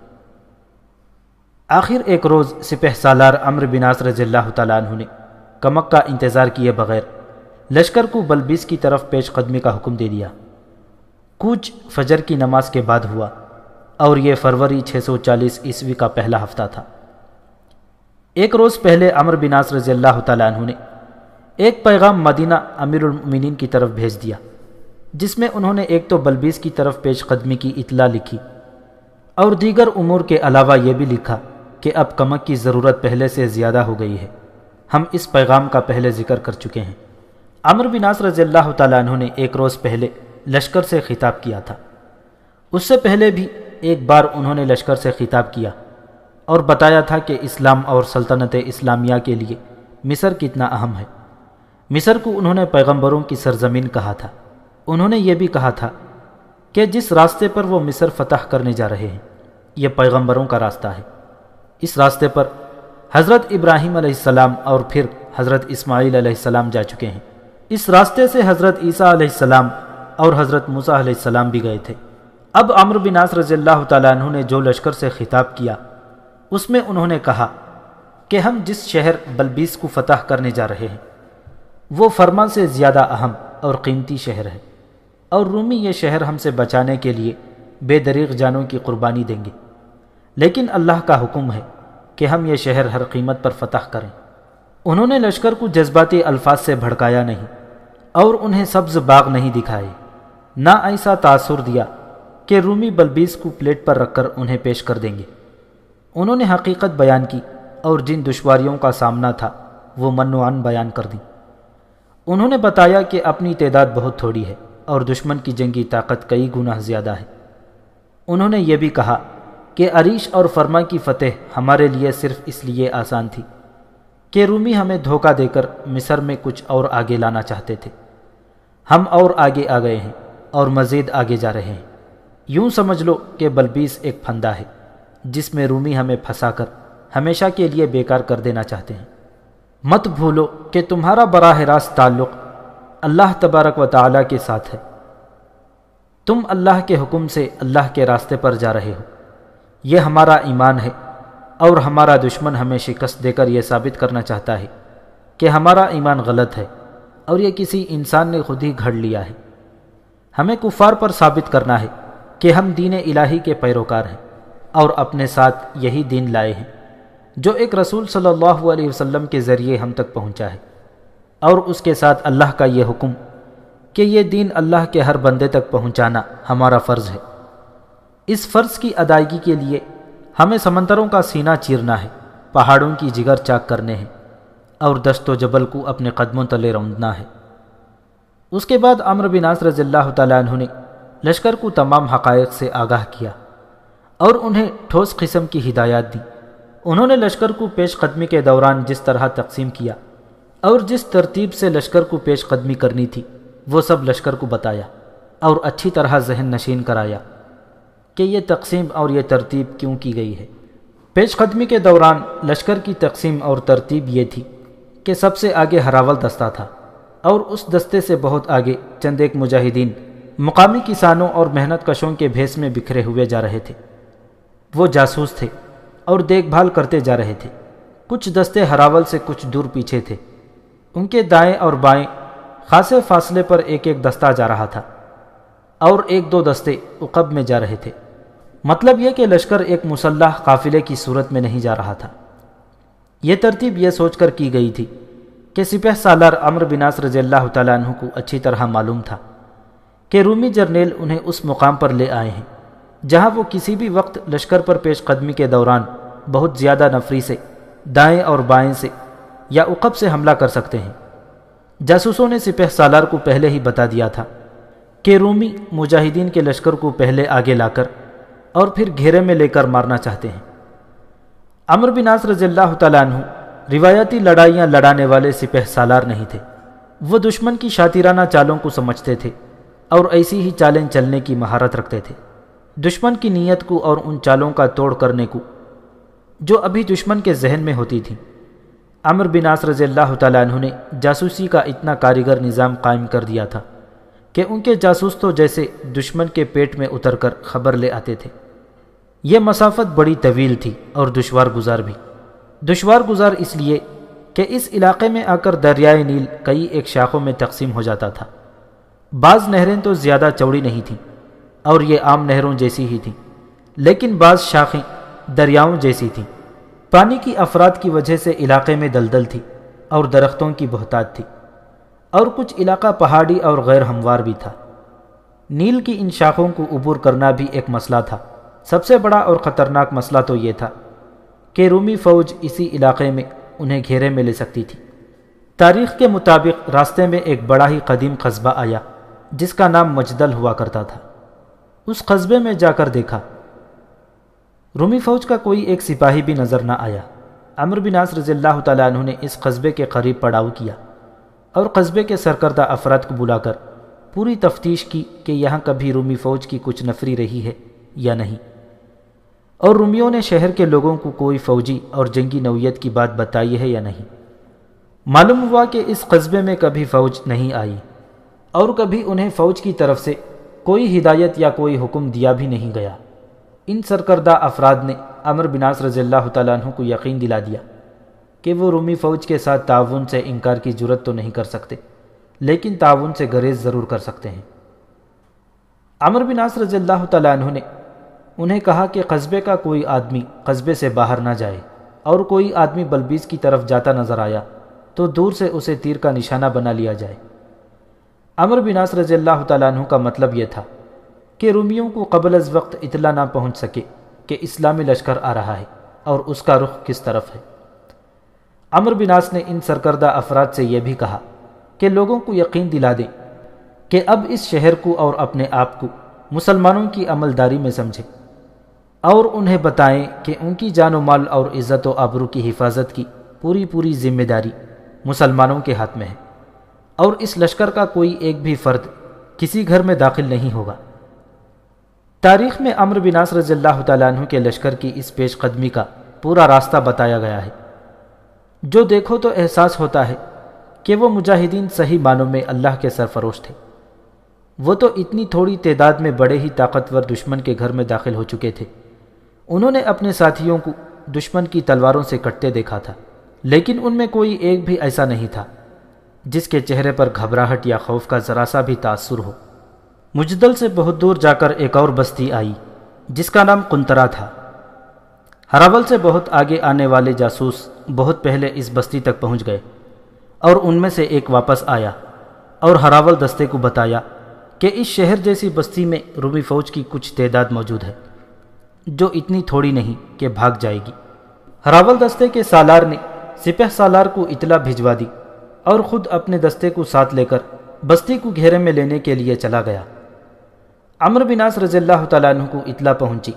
آخر ایک روز سپہ سالار عمرو بن عاص رضی اللہ تعالیٰ عنہ نے کمک کا انتظار کیے بغیر لشکر کو بلبیس کی طرف پیش قدمی کا حکم دے دیا۔ کوچ فجر کی نماز کے بعد ہوا اور یہ فروری 640 عیسوی کا پہلا ہفتہ تھا۔ ایک روز پہلے عمرو بن عاص رضی اللہ تعالیٰ عنہ نے ایک پیغام مدینہ امیر المؤمنین کی طرف بھیج دیا، جس میں انہوں نے ایک تو بلبیس کی طرف پیش قدمی کی اطلاع لکھی اور دیگر امور کے علاوہ یہ بھی لکھا کہ اب کمک کی ضرورت پہلے سے زیادہ ہو گئی ہے۔ ہم اس پیغام کا پہلے ذکر کر چکے ہیں۔ عمرو بن عاص رضی اللہ تعالیٰ عنہ نے ایک روز پہلے لشکر سے خطاب کیا تھا۔ اس سے پہلے بھی ایک بار انہوں نے لشکر سے خطاب کیا اور بتایا تھا کہ اسلام اور سلطنت اسلامیہ کے لیے مصر کتنا اہم ہے۔ مصر کو انہوں نے پیغمبروں کی سرزمین کہا تھا۔ انہوں نے یہ بھی کہا تھا کہ جس راستے پر وہ مصر فتح کرنے جا رہے ہیں یہ پیغمبروں کا راستہ ہے۔ اس راستے پر حضرت ابراہیم علیہ السلام اور پھر حضرت اسماعیل علیہ السلام جا چکے ہیں۔ اس راستے سے حضرت عیسیٰ علیہ السلام اور حضرت موسیٰ علیہ السلام بھی گئے تھے۔ اب عمرو بن عاص رضی اللہ تعالیٰ عنہ نے جو لشکر سے خطاب کیا اس میں انہوں نے کہا کہ ہم جس شہر بلبیس کو فتح کرنے جا رہے ہیں وہ فرما سے زیادہ اہم اور قیمتی شہر ہے، اور رومی یہ شہر ہم سے بچانے کے لیے بے دریغ جانوں کی قربانی دیں گے، لیکن اللہ کا حکم ہے کہ ہم یہ شہر ہر قیمت پر فتح کریں۔ انہوں نے لشکر کو جذباتی الفاظ سے بھڑکایا نہیں اور انہیں سبز باغ نہیں دکھائے، نہ ایسا تاثر دیا کہ رومی بلبیس کو پلیٹ پر رکھ کر انہیں پیش کر دیں گے۔ انہوں نے حقیقت بیان کی اور جن دشواریوں کا سامنا تھا وہ منوعاً بیان کر دیں۔ انہوں نے بتایا کہ اپنی تعداد بہت تھوڑی ہے اور دشمن کی جنگی طاقت کئی گنا زیادہ ہے۔ انہوں نے یہ بھی کہا کہ عریش اور فرما کی فتح ہمارے لیے صرف اس لیے آسان تھی کہ رومی ہمیں دھوکہ دے کر مصر میں کچھ اور آگے لانا چاہتے تھے۔ ہم اور آگے آ گئے ہیں اور مزید آگے جا رہے ہیں۔ یوں سمجھ لو کہ بلبیس ایک پھندا ہے جس میں رومی ہمیں پھنسا کر ہمیشہ کے لیے بیکار کر دینا چاہتے ہیں۔ مت بھولو کہ تمہارا براہ راست تعلق اللہ تبارک و تعالیٰ کے ساتھ ہے۔ تم اللہ کے حکم سے اللہ کے راستے پر جا رہے ہو۔ یہ ہمارا ایمان ہے، اور ہمارا دشمن ہمیں شکست دے کر یہ ثابت کرنا چاہتا ہے کہ ہمارا ایمان غلط ہے اور یہ کسی انسان نے خود ہی گھڑ لیا ہے۔ ہمیں کفار پر ثابت کرنا ہے کہ ہم دین الہی کے پیروکار ہیں اور اپنے ساتھ یہی دین لائے ہیں جو ایک رسول صلی اللہ علیہ وسلم کے ذریعے ہم تک پہنچا ہے، اور اس کے ساتھ اللہ کا یہ حکم کہ یہ دین اللہ کے ہر بندے تک پہنچانا ہمارا فرض ہے۔ اس فرض کی ادائیگی کے لیے ہمیں سمندروں کا سینہ چیرنا ہے، پہاڑوں کی جگر چاک کرنے ہیں اور دشت و جبل کو اپنے قدموں تلے روندنا ہے۔ اس کے بعد عمرو بن عاص رضی اللہ تعالیٰ عنہ نے لشکر کو تمام حقائق سے آگاہ کیا اور انہیں ٹھوس قسم کی ہدایات دی۔ انہوں نے لشکر کو پیش قدمی کے دوران جس طرح تقسیم کیا اور جس ترتیب سے لشکر کو پیش قدمی کرنی تھی وہ سب لشکر کو بتایا اور اچھی طرح ذہن نشین کرایا کہ یہ تقسیم اور یہ ترتیب کیوں کی گئی ہے۔ پیش قدمی کے دوران لشکر کی تقسیم اور ترتیب یہ تھی کہ سب سے آگے ہراول دستہ تھا، اور اس دستے سے بہت آگے چند ایک مجاہدین مقامی کسانوں اور محنت کشوں کے بھیس میں بکھرے ہوئے جا رہے تھے۔ وہ جاسوس تھے اور دیکھ بھال کرتے جا رہے تھے۔ کچھ دستے ہراول سے کچھ دور پیچھے تھے، ان کے دائیں اور بائیں خاصے فاصلے پر ایک ایک دستہ جا رہا تھا اور ایک دو دستے عقب میں جا رہے تھے۔ مطلب یہ کہ لشکر ایک مسلح قافلے کی صورت میں نہیں جا رہا تھا۔ یہ ترتیب یہ سوچ کر کی گئی تھی کہ سپہ سالار عمرو بن عاص رضی اللہ تعالیٰ عنہ کو اچھی طرح معلوم تھا کہ رومی جرنیل انہیں اس مقام پر لے آئے ہیں جہاں وہ کسی بھی وقت لشکر پر پیش قدمی کے دوران بہت زیادہ نفری سے دائیں اور بائیں سے یا عقب سے حملہ کر سکتے ہیں۔ جاسوسوں نے سپہ سالار کو پہلے ہی بتا دیا تھا کہ رومی مجاہدین کے لشکر کو پہلے آگے لا کر اور پھر گھیرے میں لے کر مارنا چاہتے ہیں۔ عمرو بن عاص رضی اللہ تعالیٰ عنہ روایتی لڑائیاں لڑانے والے سپہ سالار نہیں تھے۔ وہ دشمن کی شاطرانہ چالوں کو سمجھتے تھے اور ایسی ہی چالیں چلنے کی مہارت رکھتے تھے۔ دشمن کی نیت کو اور ان چالوں کا توڑ کرنے کو جو ابھی دشمن کے ذہن میں ہوتی تھی، عمرو بن عاص رضی اللہ تعالیٰ عنہ نے جاسوسی کا اتنا کاریگر نظام قائم کر دیا تھا کہ ان کے جاسوس تو جیسے دشمن کے پیٹ میں اتر کر خبر لے آتے تھے۔ یہ مسافت بڑی طویل تھی اور دشوار گزار بھی۔ دشوار گزار اس لیے کہ اس علاقے میں آ کر دریائے نیل کئی ایک شاخوں میں تقسیم ہو جاتا تھا۔ بعض نہریں تو زیادہ چوڑی نہیں تھیں اور یہ عام نہروں جیسی ہی تھیں، لیکن بعض شاخیں دریاؤں جیسی تھیں۔ پانی کی افراد کی وجہ سے علاقے میں دلدل تھی اور درختوں کی بہتات تھی، اور کچھ علاقہ پہاڑی اور غیر ہموار بھی تھا۔ نیل کی ان شاخوں کو عبور کرنا بھی ایک مسئلہ تھا۔ سب سے بڑا اور خطرناک مسئلہ تو یہ تھا کہ رومی فوج اسی علاقے میں انہیں گھیرے میں لے سکتی تھی۔ تاریخ کے مطابق راستے میں ایک بڑا ہی قدیم قصبہ آیا جس کا نام مجدل ہوا کرتا تھا۔ اس قصبے میں جا کر دیکھا، رومی فوج کا کوئی ایک سپاہی بھی نظر نہ آیا۔ عمرو بن عاص رضی اللہ تعالیٰ عنہ نے اس قصبے کے قریب پڑاؤ کیا اور قصبے کے سرکردہ افراد کو بلا کر پوری تفتیش کی کہ یہاں کبھی رومی فوج کی کچھ نفری رہی ہے یا نہیں، اور رومیوں نے شہر کے لوگوں کو کوئی فوجی اور جنگی نوعیت کی بات بتائی ہے یا نہیں۔ معلوم ہوا کہ اس قصبے میں کبھی فوج نہیں آئی اور کبھی انہیں فوج کی طرف سے کوئی ہدایت یا کوئی حکم دیا بھی نہیں گیا۔ ان سرکردہ افراد نے عمرو بن عاص رضی اللہ تعالیٰ عنہ کو یقین دلا دیا کہ وہ رومی فوج کے ساتھ تعاون سے انکار کی جرت تو نہیں کر سکتے، لیکن تعاون سے گریز ضرور کر سکتے ہیں۔ عمرو بن عاص رضی اللہ تعالیٰ عنہ نے انہیں کہا کہ قصبے کا کوئی آدمی قصبے سے باہر نہ جائے، اور کوئی آدمی بلبیس کی طرف جاتا نظر آیا تو دور سے اسے تیر کا نشانہ بنا لیا جائے۔ عمرو بن عاص رضی اللہ تعالیٰ عنہ کا مطلب یہ تھا کہ رومیوں کو قبل از وقت اطلاع نہ پہنچ سکے کہ اسلامی لشکر آ رہا ہے اور اس کا رخ کس طرف ہے۔ عمرو بن عاص نے ان سرکردہ افراد سے یہ بھی کہا کہ لوگوں کو یقین دلا دیں کہ اب اس شہر کو اور اپنے آپ کو مسلمانوں کی عملداری میں سمجھیں، اور انہیں بتائیں کہ ان کی جان و مال اور عزت و آبرو کی حفاظت کی پوری ذمہ داری مسلمانوں کے ہاتھ میں ہے، اور اس لشکر کا کوئی ایک بھی فرد کسی گھر میں داخل نہیں ہوگا۔ تاریخ میں عمرو بن عاص رضی اللہ تعالیٰ عنہ کے لشکر کی اس پیش قدمی کا پورا راستہ بتایا گیا ہے، جو دیکھو تو احساس ہوتا ہے کہ وہ مجاہدین صحیح معنوں میں اللہ کے سرفروش تھے۔ وہ تو اتنی تھوڑی تعداد میں بڑے ہی طاقتور دشمن کے گھر میں داخل ہو چکے تھے۔ انہوں نے اپنے ساتھیوں کو دشمن کی تلواروں سے کٹتے دیکھا تھا، لیکن ان میں کوئی ایک بھی ایسا نہیں تھا جس کے چہرے پر گھبراہٹ یا خوف کا ذرا سا بھی تاثر ہو۔ مجدل سے بہت دور جا کر ایک اور بستی آئی جس کا نام قنطرہ تھا۔ ہراول سے بہت آگے آنے والے جاسوس بہت پہلے اس بستی تک پہنچ گئے، اور ان میں سے ایک واپس آیا اور ہراول دستے کو بتایا کہ اس شہر جیسی بستی میں رومی فوج کی کچھ تعداد موجود ہے جو اتنی تھوڑی نہیں کہ بھاگ جائے گی۔ ہراول دستے کے سالار نے سپہ سالار کو اطلاع بھجوا دی اور خود اپنے دستے کو ساتھ لے کر بستی کو گھیرے میں لینے کے لیے چلا گیا۔ عمرو بن عاص رضی اللہ تعالیٰ عنہ کو اطلاع پہنچی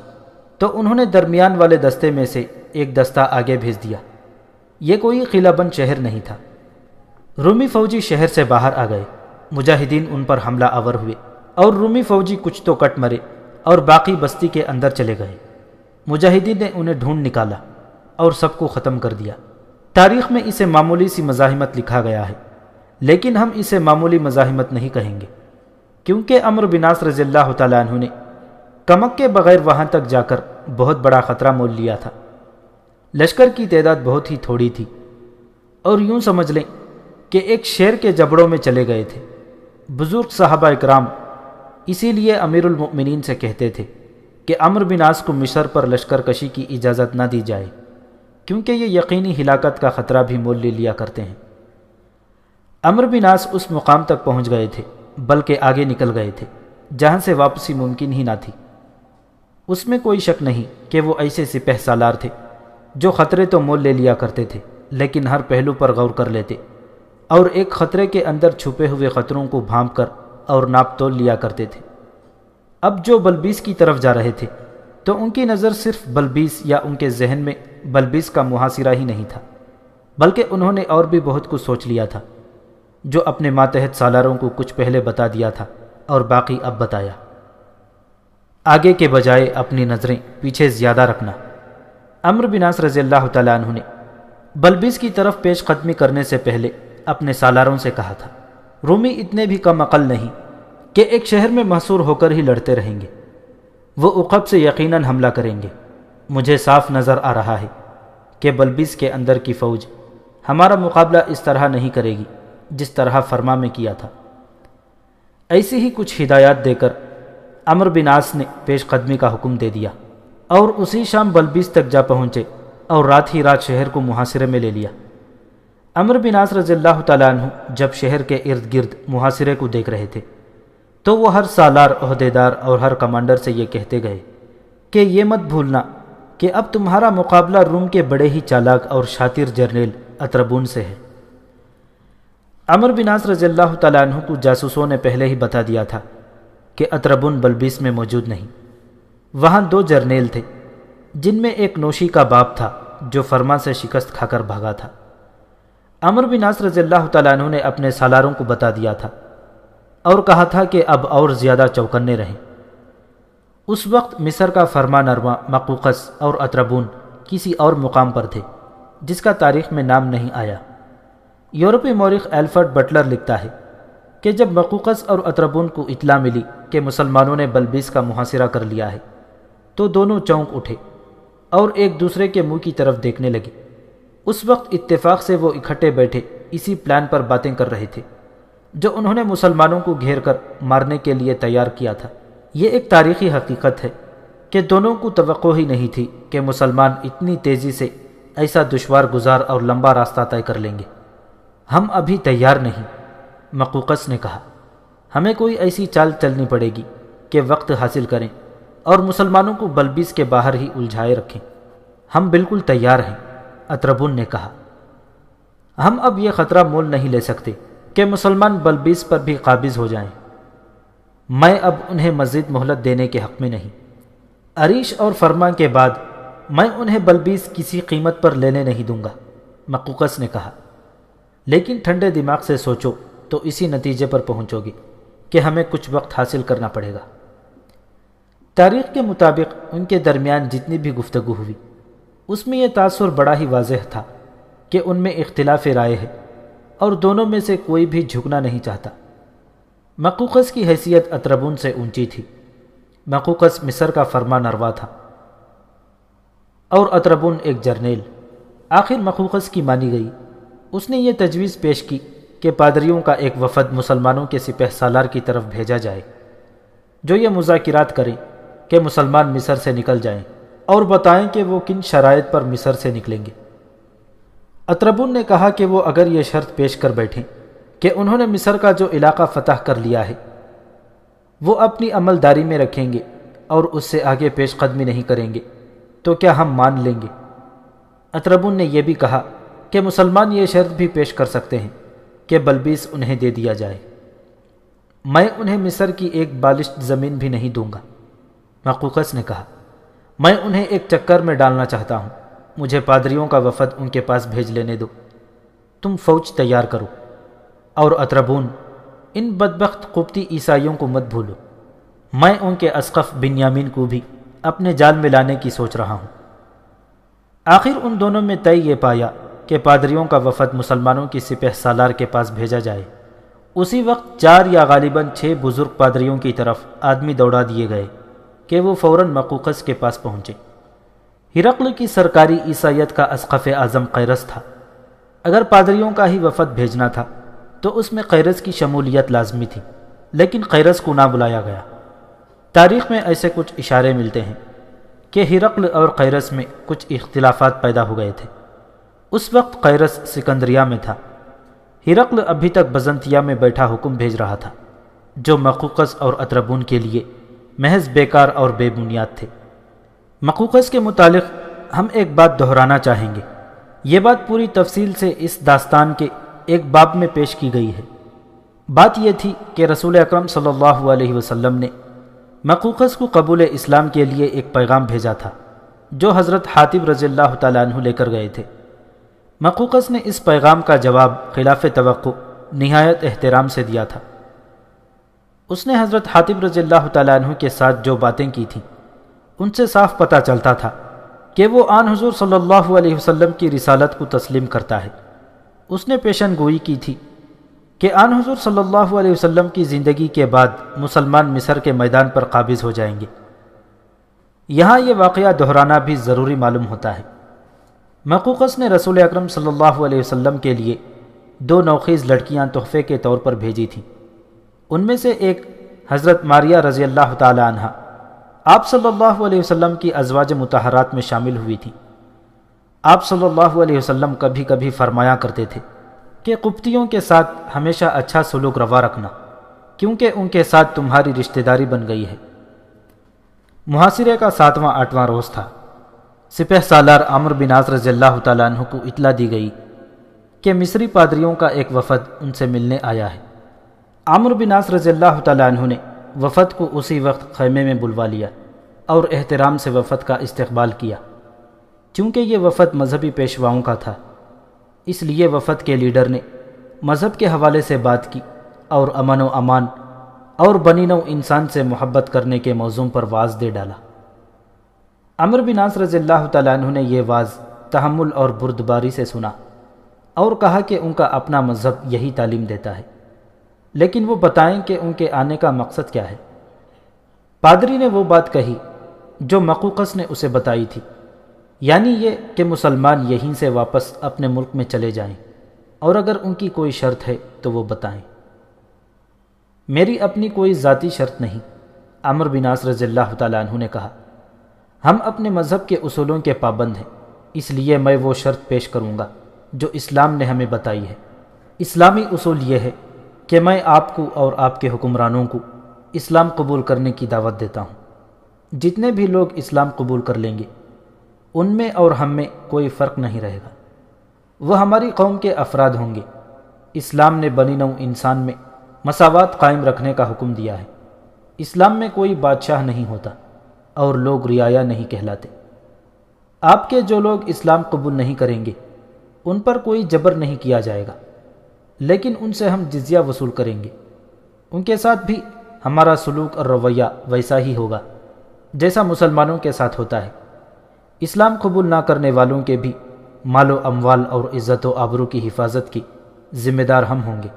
تو انہوں نے درمیان والے دستے میں سے ایک دستہ آگے بھیج دیا۔ یہ کوئی قلعہ بند شہر نہیں تھا۔ رومی فوجی شہر سے باہر آ گئے، مجاہدین ان پر حملہ آور ہوئے اور رومی فوجی کچھ تو کٹ مرے اور باقی بستی کے اندر چلے گئے۔ مجاہدین نے انہیں ڈھونڈ نکالا اور سب کو ختم کر دیا۔ تاریخ میں اسے معمولی سی مزاحمت لکھا گیا ہے، لیکن ہم اسے معمولی مزاحمت نہیں کہیں گے، کیونکہ عمرو بن عاص رضی اللہ تعالیٰ عنہ نے کمک کے بغیر وہاں تک جا کر بہت بڑا خطرہ مول لیا تھا۔ لشکر کی تعداد بہت ہی تھوڑی تھی، اور یوں سمجھ لیں کہ ایک شیر کے جبڑوں میں چلے گئے تھے۔ بزرگ صحابہ اکرام اسی لیے امیر المؤمنین سے کہتے تھے کہ عمرو بن عاص کو مصر پر لشکر کشی کی اجازت نہ دی جائے، کیونکہ یہ یقینی ہلاکت کا خطرہ بھی مول لے لیا کرتے ہیں۔ عمرو بن عاص اس مقام تک پہنچ گئے تھے، بلکہ آگے نکل گئے تھے جہاں سے واپسی ممکن ہی نہ تھی۔ اس میں کوئی شک نہیں کہ وہ ایسے سپہ سالار تھے جو خطرے تو مول لے لیا کرتے تھے، لیکن ہر پہلو پر غور کر لیتے اور ایک خطرے کے اندر چھپے ہوئے خطروں کو بھانپ کر اور ناپ تول لیا کرتے تھے۔ اب جو بلبیس کی طرف جا رہے تھے تو ان کی نظر صرف بلبیس یا ان کے ذہن میں بلبیس کا محاصرہ ہی نہیں تھا، بلکہ انہوں نے اور بھی بہت کچھ سوچ لیا تھا، جو اپنے ماتحت سالاروں کو کچھ پہلے بتا دیا تھا اور باقی اب بتایا۔ آگے کے بجائے اپنی نظریں پیچھے زیادہ رکھنا۔ عمرو بن عاص رضی اللہ تعالیٰ عنہ نے بلبیس کی طرف پیش قدمی کرنے سے پہلے اپنے سالاروں سے کہا تھا، رومی اتنے بھی کم عقل نہیں کہ ایک شہر میں محصور ہو کر ہی لڑتے رہیں گے، وہ عقب سے یقیناً حملہ کریں گے۔ مجھے صاف نظر آ رہا ہے کہ بلبیس کے اندر کی فوج ہمارا مقابلہ اس طرح نہیں کرے گی جس طرح فرما میں کیا تھا۔ ایسی ہی کچھ ہدایات دے کر عمرو بن عاص نے پیش قدمی کا حکم دے دیا اور اسی شام بلبیس تک جا پہنچے اور رات ہی رات شہر کو محاصرے میں لے لیا۔ عمرو بن عاص رضی اللہ تعالیٰ عنہ جب شہر کے ارد گرد محاصرے کو دیکھ رہے تھے تو وہ ہر سالار، عہدیدار اور ہر کمانڈر سے یہ کہتے گئے کہ یہ مت بھولنا کہ اب تمہارا مقابلہ روم کے بڑے ہی چالاک اور شاطر جرنیل اطربون سے ہے۔ عمرو بن عاص رضی اللہ تعالیٰ عنہ کو جاسوسوں نے پہلے ہی بتا دیا تھا کہ اطربون بلبیس میں موجود نہیں۔ وہاں 2 جرنیل تھے، جن میں ایک نوشی کا باپ تھا جو فرما سے شکست کھا کر بھاگا تھا۔ عمرو بن عاص رضی اللہ تعالیٰ عنہ نے اپنے سالاروں کو بتا دیا تھا اور کہا تھا کہ اب اور زیادہ چوکنے رہیں۔ اس وقت مصر کا فرما نروا، مقوقس اور اطربون کسی اور مقام پر تھے جس کا تاریخ میں نام نہیں آیا۔ یورپی مورخ ایلفرڈ بٹلر لکھتا ہے کہ جب مقوقس اور اطربون کو اطلاع ملی کہ مسلمانوں نے بلبیس کا محاصرہ کر لیا ہے تو دونوں چونک اٹھے اور ایک دوسرے کے منہ کی طرف دیکھنے لگے۔ اس وقت اتفاق سے وہ اکٹھے بیٹھے اسی پلان پر باتیں کر رہے تھے جو انہوں نے مسلمانوں کو گھیر کر مارنے کے لیے تیار کیا تھا۔ یہ ایک تاریخی حقیقت ہے کہ دونوں کو توقع ہی نہیں تھی کہ مسلمان اتنی تیزی سے ایسا دشوار گزار اور لمبا راستہ طے کر لیں گے۔ ہم ابھی تیار نہیں، مقوقس نے کہا۔ ہمیں کوئی ایسی چال چلنی پڑے گی کہ وقت حاصل کریں اور مسلمانوں کو بلبیس کے باہر ہی الجھائے رکھیں۔ ہم بالکل تیار ہیں، اطربون نے کہا۔ ہم اب یہ خطرہ مول نہیں لے سکتے کہ مسلمان بلبیس پر بھی قابض ہو جائیں۔ میں اب انہیں مزید مہلت دینے کے حق میں نہیں۔ عریش اور فرما کے بعد میں انہیں بلبیس کسی قیمت پر لینے نہیں دوں گا، مقوقس نے کہا۔ لیکن ٹھنڈے دماغ سے سوچو تو اسی نتیجے پر پہنچو گے کہ ہمیں کچھ وقت حاصل کرنا پڑے گا۔ تاریخ کے مطابق ان کے درمیان جتنی بھی گفتگو ہوئی اس میں یہ تاثر بڑا ہی واضح تھا کہ ان میں اختلاف رائے ہے اور دونوں میں سے کوئی بھی جھکنا نہیں چاہتا۔ مقوقس کی حیثیت اطربون سے اونچی تھی۔ مقوقس مصر کا فرمان روا تھا اور اطربون ایک جرنیل۔ آخر مقوقس کی مانی گئی۔ اس نے یہ تجویز پیش کی کہ پادریوں کا ایک وفد مسلمانوں کے سپہ سالار کی طرف بھیجا جائے جو یہ مذاکرات کریں کہ مسلمان مصر سے نکل جائیں اور بتائیں کہ وہ کن شرائط پر مصر سے نکلیں گے۔ اطربون نے کہا کہ وہ اگر یہ شرط پیش کر بیٹھیں کہ انہوں نے مصر کا جو علاقہ فتح کر لیا ہے وہ اپنی عملداری میں رکھیں گے اور اس سے آگے پیش قدمی نہیں کریں گے تو کیا ہم مان لیں گے؟ اطربون نے یہ بھی کہا کہ مسلمان یہ شرط بھی پیش کر سکتے ہیں کہ بلبیس انہیں دے دیا جائے۔ میں انہیں مصر کی ایک بالشت زمین بھی نہیں دوں گا، مقوقس نے کہا۔ میں انہیں ایک چکر میں ڈالنا چاہتا ہوں۔ مجھے پادریوں کا وفد ان کے پاس بھیج لینے دو۔ تم فوج تیار کرو۔ اور اطربون، ان بدبخت قبطی عیسائیوں کو مت بھولو۔ میں ان کے اسقف بنیامین کو بھی اپنے جال میں لانے کی سوچ رہا ہوں۔ آخر ان دونوں میں طے یہ پایا کہ پادریوں کا وفد مسلمانوں کی سپہ سالار کے پاس بھیجا جائے۔ اسی وقت 4 یا غالباً 6 بزرگ پادریوں کی طرف آدمی دوڑا دیے گئے کہ وہ فوراً مقوقس کے پاس پہنچے۔ ہرقل کی سرکاری عیسائیت کا اسقف اعظم قیرس تھا۔ اگر پادریوں کا ہی وفد بھیجنا تھا تو اس میں قیرس کی شمولیت لازمی تھی، لیکن قیرس کو نہ بلایا گیا۔ تاریخ میں ایسے کچھ اشارے ملتے ہیں کہ ہرقل اور قیرس میں کچھ اختلافات پیدا ہو گئے تھے۔ اس وقت قیرس سکندریہ میں تھا۔ ہرقل ابھی تک بزنطیہ میں بیٹھا حکم بھیج رہا تھا جو مقوقس اور اطربون کے لیے محض بیکار اور بے بنیاد تھے۔ مقوقس کے متعلق ہم ایک بات دہرانا چاہیں گے۔ یہ بات پوری تفصیل سے اس داستان کے ایک باب میں پیش کی گئی ہے۔ بات یہ تھی کہ رسول اکرم صلی اللہ علیہ وسلم نے مقوقس کو قبول اسلام کے لیے ایک پیغام بھیجا تھا جو حضرت حاتب رضی اللہ تعالیٰ عنہ لے کر گئے تھے۔ مقوقس نے اس پیغام کا جواب خلاف توقع نہایت احترام سے دیا تھا۔ اس نے حضرت حاتب رضی اللہ تعالیٰ عنہ کے ساتھ جو باتیں کی تھیں ان سے صاف پتہ چلتا تھا کہ وہ آن حضور صلی اللہ علیہ وسلم کی رسالت کو تسلیم کرتا ہے۔ اس نے پیشن گوئی کی تھی کہ آن حضور صلی اللہ علیہ وسلم کی زندگی کے بعد مسلمان مصر کے میدان پر قابض ہو جائیں گے۔ یہاں یہ واقعہ دہرانا بھی ضروری معلوم ہوتا ہے۔ مقوقس نے رسول اکرم صلی اللہ علیہ وسلم کے لیے 2 نوخیز لڑکیاں تحفے کے طور پر بھیجی تھیں۔ ان میں سے ایک حضرت ماریہ رضی اللہ تعالی عنہ آپ صلی اللہ علیہ وسلم کی ازواج مطہرات میں شامل ہوئی تھیں۔ آپ صلی اللہ علیہ وسلم کبھی کبھی فرمایا کرتے تھے کہ قبطیوں کے ساتھ ہمیشہ اچھا سلوک روا رکھنا کیونکہ ان کے ساتھ تمہاری رشتہ داری بن گئی ہے۔ محاصرے کا 7واں 8واں روز تھا۔ سپہ سالار عمرو بن عاص رضی اللہ تعالیٰ عنہ کو اطلاع دی گئی کہ مصری پادریوں کا ایک وفد ان سے ملنے آیا ہے۔ عمرو بن عاص رضی اللہ تعالیٰ عنہ نے وفد کو اسی وقت خیمے میں بلوا لیا اور احترام سے وفد کا استقبال کیا۔ چونکہ یہ وفد مذہبی پیشواؤں کا تھا اس لیے وفد کے لیڈر نے مذہب کے حوالے سے بات کی اور امن و امان اور بنی نوع انسان سے محبت کرنے کے موضوع پر واز دے ڈالا۔ عمرو بن عاص رضی اللہ تعالیٰ عنہ نے یہ واز تحمل اور بردباری سے سنا اور کہا کہ ان کا اپنا مذہب یہی تعلیم دیتا ہے، لیکن وہ بتائیں کہ ان کے آنے کا مقصد کیا ہے۔ پادری نے وہ بات کہی جو مقوقس نے اسے بتائی تھی، یعنی یہ کہ مسلمان یہیں سے واپس اپنے ملک میں چلے جائیں، اور اگر ان کی کوئی شرط ہے تو وہ بتائیں۔ میری اپنی کوئی ذاتی شرط نہیں، عمرو بن عاص رضی اللہ تعالیٰ عنہ نے کہا، ہم اپنے مذہب کے اصولوں کے پابند ہیں، اس لیے میں وہ شرط پیش کروں گا جو اسلام نے ہمیں بتائی ہے۔ اسلامی اصول یہ ہے کہ میں آپ کو اور آپ کے حکمرانوں کو اسلام قبول کرنے کی دعوت دیتا ہوں۔ جتنے بھی لوگ اسلام قبول کر لیں گے ان میں اور ہم میں کوئی فرق نہیں رہے گا، وہ ہماری قوم کے افراد ہوں گے۔ اسلام نے بنی نوع انسان میں مساوات قائم رکھنے کا حکم دیا ہے۔ اسلام میں کوئی بادشاہ نہیں ہوتا اور لوگ رعایا نہیں کہلاتے۔ آپ کے جو لوگ اسلام قبول نہیں کریں گے ان پر کوئی جبر نہیں کیا جائے گا، لیکن ان سے ہم جزیہ وصول کریں گے۔ ان کے ساتھ بھی ہمارا سلوک اور رویہ ویسا ہی ہوگا جیسا مسلمانوں کے ساتھ ہوتا ہے۔ اسلام قبول نہ کرنے والوں کے بھی مال و اموال اور عزت و آبرو کی حفاظت کی ذمہ دار ہم ہوں گے،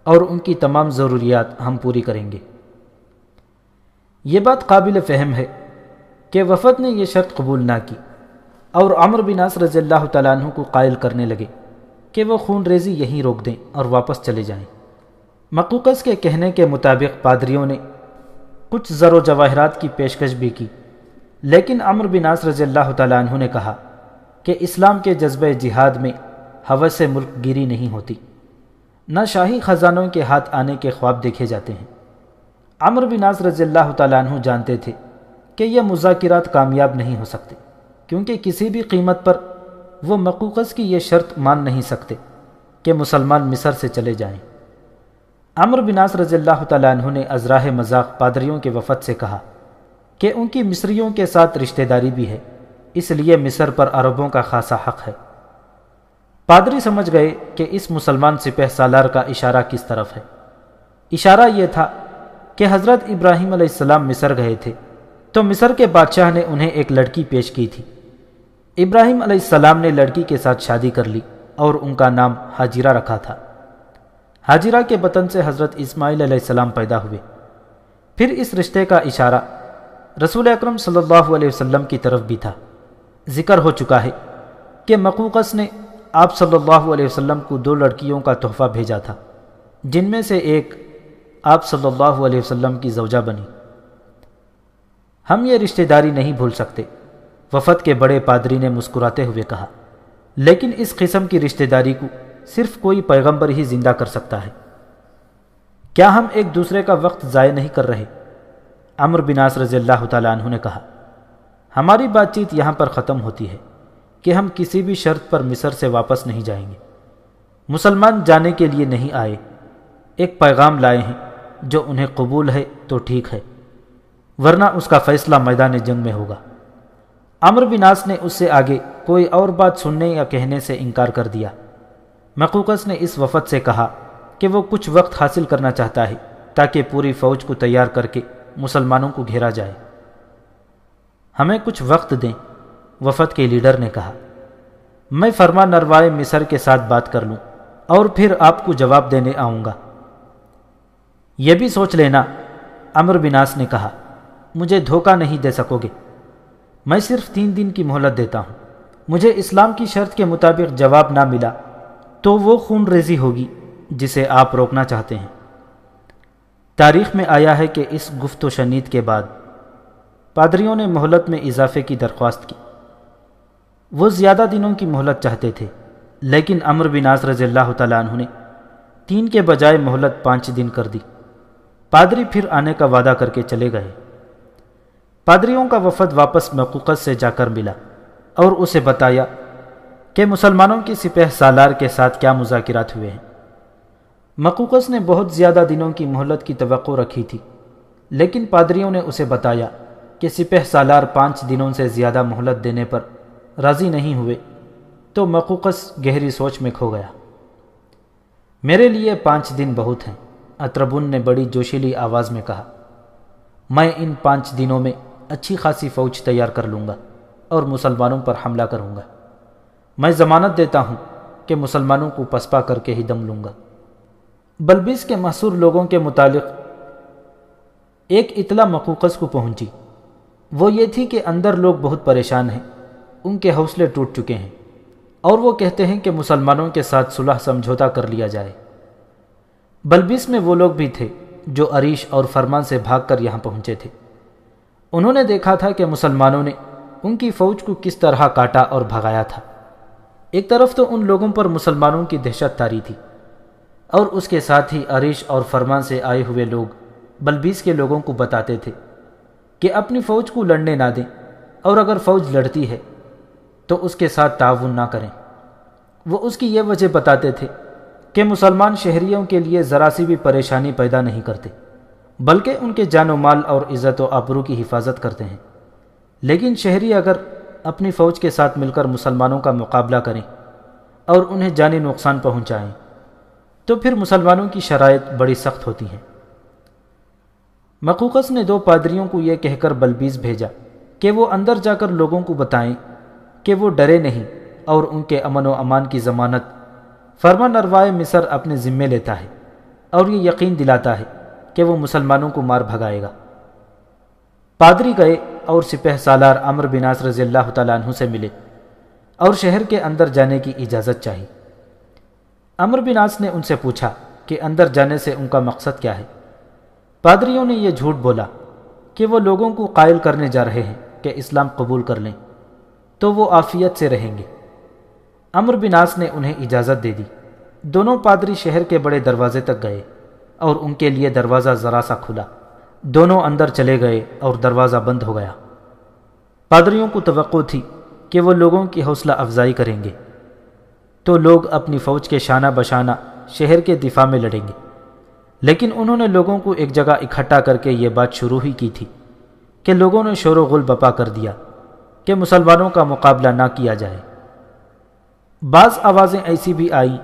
اور ان کی تمام ضروریات ہم پوری کریں گے۔ یہ بات قابل فہم ہے کہ وفد نے یہ شرط قبول نہ کی، اور عمرو بن عاص رضی اللہ تعالیٰ عنہ کو قائل کرنے لگے کہ وہ خون ریزی یہیں روک دیں اور واپس چلے جائیں۔ مقوقس کے کہنے کے مطابق پادریوں نے کچھ زر و جواہرات کی پیشکش بھی کی، لیکن عمرو بن عاص رضی اللہ تعالیٰ عنہ نے کہا کہ اسلام کے جذبہ جہاد میں ہوس سے ملک گیری نہیں ہوتی، نہ شاہی خزانوں کے ہاتھ آنے کے خواب دیکھے جاتے ہیں۔ عمرو بن عاص رضی اللہ تعالیٰ عنہ جانتے تھے کہ یہ مذاکرات کامیاب نہیں ہو سکتے، کیونکہ کسی بھی قیمت پر وہ مقوقس کی یہ شرط مان نہیں سکتے کہ مسلمان مصر سے چلے جائیں۔ عمرو بن عاص رضی اللہ تعالیٰ عنہ نے ازراہ مذاق پادریوں کے وفد سے کہا کہ ان کی مصریوں کے ساتھ رشتہ داری بھی ہے، اس لیے مصر پر عربوں کا خاصا حق ہے۔ پادری سمجھ گئے کہ اس مسلمان سپہ سالار کا اشارہ کس طرف ہے۔ اشارہ یہ تھا کہ حضرت ابراہیم علیہ السلام مصر گئے تھے تو مصر کے بادشاہ نے انہیں ایک لڑکی پیش کی تھی۔ ابراہیم علیہ السلام نے لڑکی کے ساتھ شادی کر لی اور ان کا نام ہاجرہ رکھا تھا۔ ہاجرہ کے بطن سے حضرت اسماعیل علیہ السلام پیدا ہوئے۔ پھر اس رشتے کا اشارہ رسول اکرم صلی اللہ علیہ وسلم کی طرف بھی تھا۔ ذکر ہو چکا ہے کہ مقوقس نے آپ صلی اللہ علیہ وسلم کو 2 لڑکیوں کا تحفہ بھیجا تھا، جن میں سے ایک آپ صلی اللہ علیہ وسلم کی زوجہ بنی۔ ہم یہ رشتہ داری نہیں بھول سکتے، وفد کے بڑے پادری نے مسکراتے ہوئے کہا، لیکن اس قسم کی رشتہ داری کو صرف کوئی پیغمبر ہی زندہ کر سکتا ہے۔ کیا ہم ایک دوسرے کا وقت ضائع نہیں کر رہے؟ عمرو بن عاص رضی اللہ تعالیٰ عنہ نے کہا، ہماری بات چیت یہاں پر ختم ہوتی ہے کہ ہم کسی بھی شرط پر مصر سے واپس نہیں جائیں گے۔ مسلمان جانے کے لیے نہیں آئے، ایک پیغام لائے ہیں جو انہیں قبول ہے تو ٹھیک ہے، ورنہ اس کا فیصلہ میدان جنگ میں ہوگا۔ عمرو بن عاص نے اس سے آگے کوئی اور بات سننے یا کہنے سے انکار کر دیا۔ مقوقس نے اس وفد سے کہا کہ وہ کچھ وقت حاصل کرنا چاہتا ہے تاکہ پوری فوج کو تیار کر کے مسلمانوں کو گھیرا جائے۔ ہمیں کچھ وقت دیں، وفد کے لیڈر نے کہا۔ میں فرما نروائے مصر کے ساتھ بات کر لوں اور پھر آپ کو جواب دینے آؤں گا۔ یہ بھی سوچ لینا، عمرو بن عاص نے کہا، مجھے دھوکہ نہیں دے سکو گے۔ میں صرف 3 دن کی مہلت دیتا ہوں۔ مجھے اسلام کی شرط کے مطابق جواب نہ ملا تو وہ خون ریزی ہوگی جسے آپ روکنا چاہتے ہیں۔ تاریخ میں آیا ہے کہ اس گفت و شنید کے بعد پادریوں نے مہلت میں اضافے کی درخواست کی۔ وہ زیادہ دنوں کی مہلت چاہتے تھے، لیکن عمرو بن عاص رضی اللہ تعالیٰ عنہ نے 3 کے بجائے مہلت 5 دن کر دی۔ پادری پھر آنے کا وعدہ کر کے چلے گئے۔ پادریوں کا وفد واپس مقوقس سے جا کر ملا اور اسے بتایا کہ مسلمانوں کی سپہ سالار کے ساتھ کیا مذاکرات ہوئے ہیں۔ مقوقس نے بہت زیادہ دنوں کی مہلت کی توقع رکھی تھی، لیکن پادریوں نے اسے بتایا کہ سپہ سالار 5 دنوں سے زیادہ مہلت دینے پر راضی نہیں ہوئے، تو مقوقس گہری سوچ میں کھو گیا۔ میرے لیے 5 دن بہت ہیں، اطربن نے بڑی جوشیلی آواز میں کہا۔ میں ان 5 دنوں میں اچھی خاصی فوج تیار کر لوں گا اور مسلمانوں پر حملہ کروں گا۔ میں ضمانت دیتا ہوں کہ کہ مسلمانوں کو پسپا کر کے ہی دم لوں گا۔ بلبیس کے محصور لوگوں کے متعلق ایک اطلاع مقوقس کو پہنچی، وہ یہ تھی کہ اندر لوگ بہت پریشان ہیں، ان کے حوصلے ٹوٹ چکے ہیں، اور وہ کہتے ہیں کہ مسلمانوں کے ساتھ صلح سمجھوتا کر لیا جائے۔ بلبیس میں وہ لوگ بھی تھے جو عریش اور فرمان سے بھاگ کر یہاں پہنچے تھے۔ انہوں نے دیکھا تھا کہ مسلمانوں نے ان کی فوج کو کس طرح کاٹا اور بھگایا تھا۔ ایک طرف تو ان لوگوں پر مسلمانوں کی دہشت طاری تھی، اور اس کے ساتھ ہی عریش اور فرمان سے آئے ہوئے لوگ بلبیس کے لوگوں کو بتاتے تھے کہ اپنی فوج کو لڑنے نہ دیں، اور اگر فوج لڑتی ہے تو اس کے ساتھ تعاون نہ کریں۔ وہ اس کی یہ وجہ بتاتے تھے کہ مسلمان شہریوں کے لیے ذرا سی بھی پریشانی پیدا نہیں کرتے، بلکہ ان کے جان و مال اور عزت و آبرو کی حفاظت کرتے ہیں۔ لیکن شہری اگر اپنی فوج کے ساتھ مل کر مسلمانوں کا مقابلہ کریں اور انہیں جانی نقصان پہنچائیں تو پھر مسلمانوں کی شرائط بڑی سخت ہوتی ہیں۔ مقوقس نے 2 پادریوں کو یہ کہہ کر بلبیس بھیجا کہ وہ اندر جا کر لوگوں کو بتائیں کہ وہ ڈرے نہیں، اور ان کے امن و امان کی ضمانت فرمان روائے مصر اپنے ذمے لیتا ہے، اور یہ یقین دلاتا ہے کہ وہ مسلمانوں کو مار بھگائے گا۔ پادری گئے اور سپہ سالار عمرو بن عاص رضی اللہ تعالیٰ عنہ سے ملے اور شہر کے اندر جانے کی اجازت چاہی۔ عمرو بن عاص نے ان سے پوچھا کہ اندر جانے سے ان کا مقصد کیا ہے۔ پادریوں نے یہ جھوٹ بولا کہ وہ لوگوں کو قائل کرنے جا رہے ہیں کہ اسلام قبول کر لیں تو وہ عافیت سے رہیں گے۔ عمرو بن عاص نے انہیں اجازت دے دی۔ دونوں پادری شہر کے بڑے دروازے تک گئے اور ان کے لیے دروازہ ذرا سا کھلا۔ دونوں اندر چلے گئے اور دروازہ بند ہو گیا۔ پادریوں کو توقع تھی کہ وہ لوگوں کی حوصلہ افزائی کریں گے تو لوگ اپنی فوج کے شانہ بشانہ شہر کے دفاع میں لڑیں گے، لیکن انہوں نے لوگوں کو ایک جگہ اکٹھا کر کے یہ بات شروع ہی کی تھی کہ لوگوں نے شور و غل بپا کر دیا کہ مسلمانوں کا مقابلہ نہ کیا جائے۔ بعض آوازیں ایسی بھی آئیں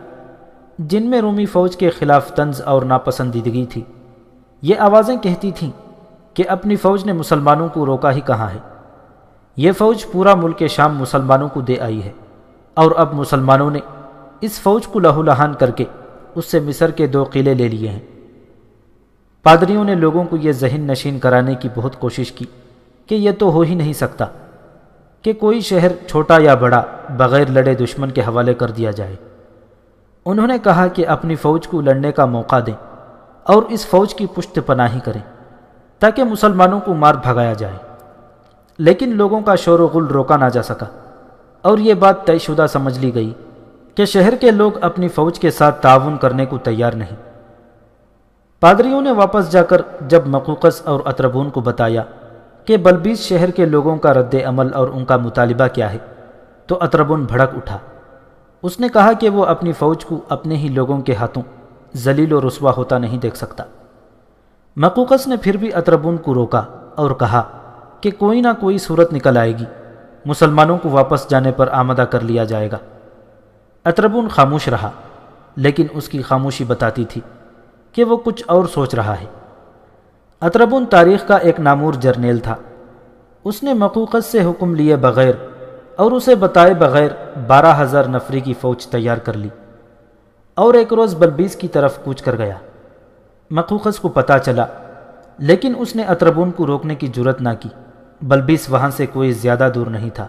جن میں رومی فوج کے خلاف طنز اور ناپسندیدگی تھی۔ یہ آوازیں کہتی تھیں کہ اپنی فوج نے مسلمانوں کو روکا ہی کہاں ہے، یہ فوج پورا ملک شام مسلمانوں کو دے آئی ہے، اور اب مسلمانوں نے اس فوج کو لہو لہان کر کے اس سے مصر کے 2 قلعے لے لیے ہیں۔ پادریوں نے لوگوں کو یہ ذہن نشین کرانے کی بہت کوشش کی کہ یہ تو ہو ہی نہیں سکتا کہ کوئی شہر چھوٹا یا بڑا بغیر لڑے دشمن کے حوالے کر دیا جائے۔ انہوں نے کہا کہ اپنی فوج کو لڑنے کا موقع دیں اور اس فوج کی پشت پناہی کریں تاکہ مسلمانوں کو مار بھگایا جائے۔ لیکن لوگوں کا شور و غل روکا نہ جا سکا، اور یہ بات طے شدہ سمجھ لی گئی کہ شہر کے لوگ اپنی فوج کے ساتھ تعاون کرنے کو تیار نہیں۔ پادریوں نے واپس جا کر جب مقوقس اور اطربون کو بتایا کہ بلبیس شہر کے لوگوں کا رد عمل اور ان کا مطالبہ کیا ہے تو اطربون بھڑک اٹھا۔ اس نے کہا کہ وہ اپنی فوج کو اپنے ہی لوگوں کے ہاتھوں ذلیل و رسوا ہوتا نہیں دیکھ سکتا۔ مقوقس نے پھر بھی اطربون کو روکا اور کہا کہ کوئی نہ کوئی صورت نکل آئے گی، مسلمانوں کو واپس جانے پر آمادہ کر لیا جائے گا۔ اطربون خاموش رہا، لیکن اس کی خاموشی بتاتی تھی کہ وہ کچھ اور سوچ رہا ہے۔ اطربون تاریخ کا ایک نامور جرنیل تھا۔ اس نے مقوقس سے حکم لیے بغیر اور اسے بتائے بغیر 12,000 نفری کی فوج تیار کر لی اور ایک روز بلبیس کی طرف کوچ کر گیا۔ مقوقس کو پتہ چلا، لیکن اس نے اطربون کو روکنے کی جرت نہ کی۔ بلبیس وہاں سے کوئی زیادہ دور نہیں تھا۔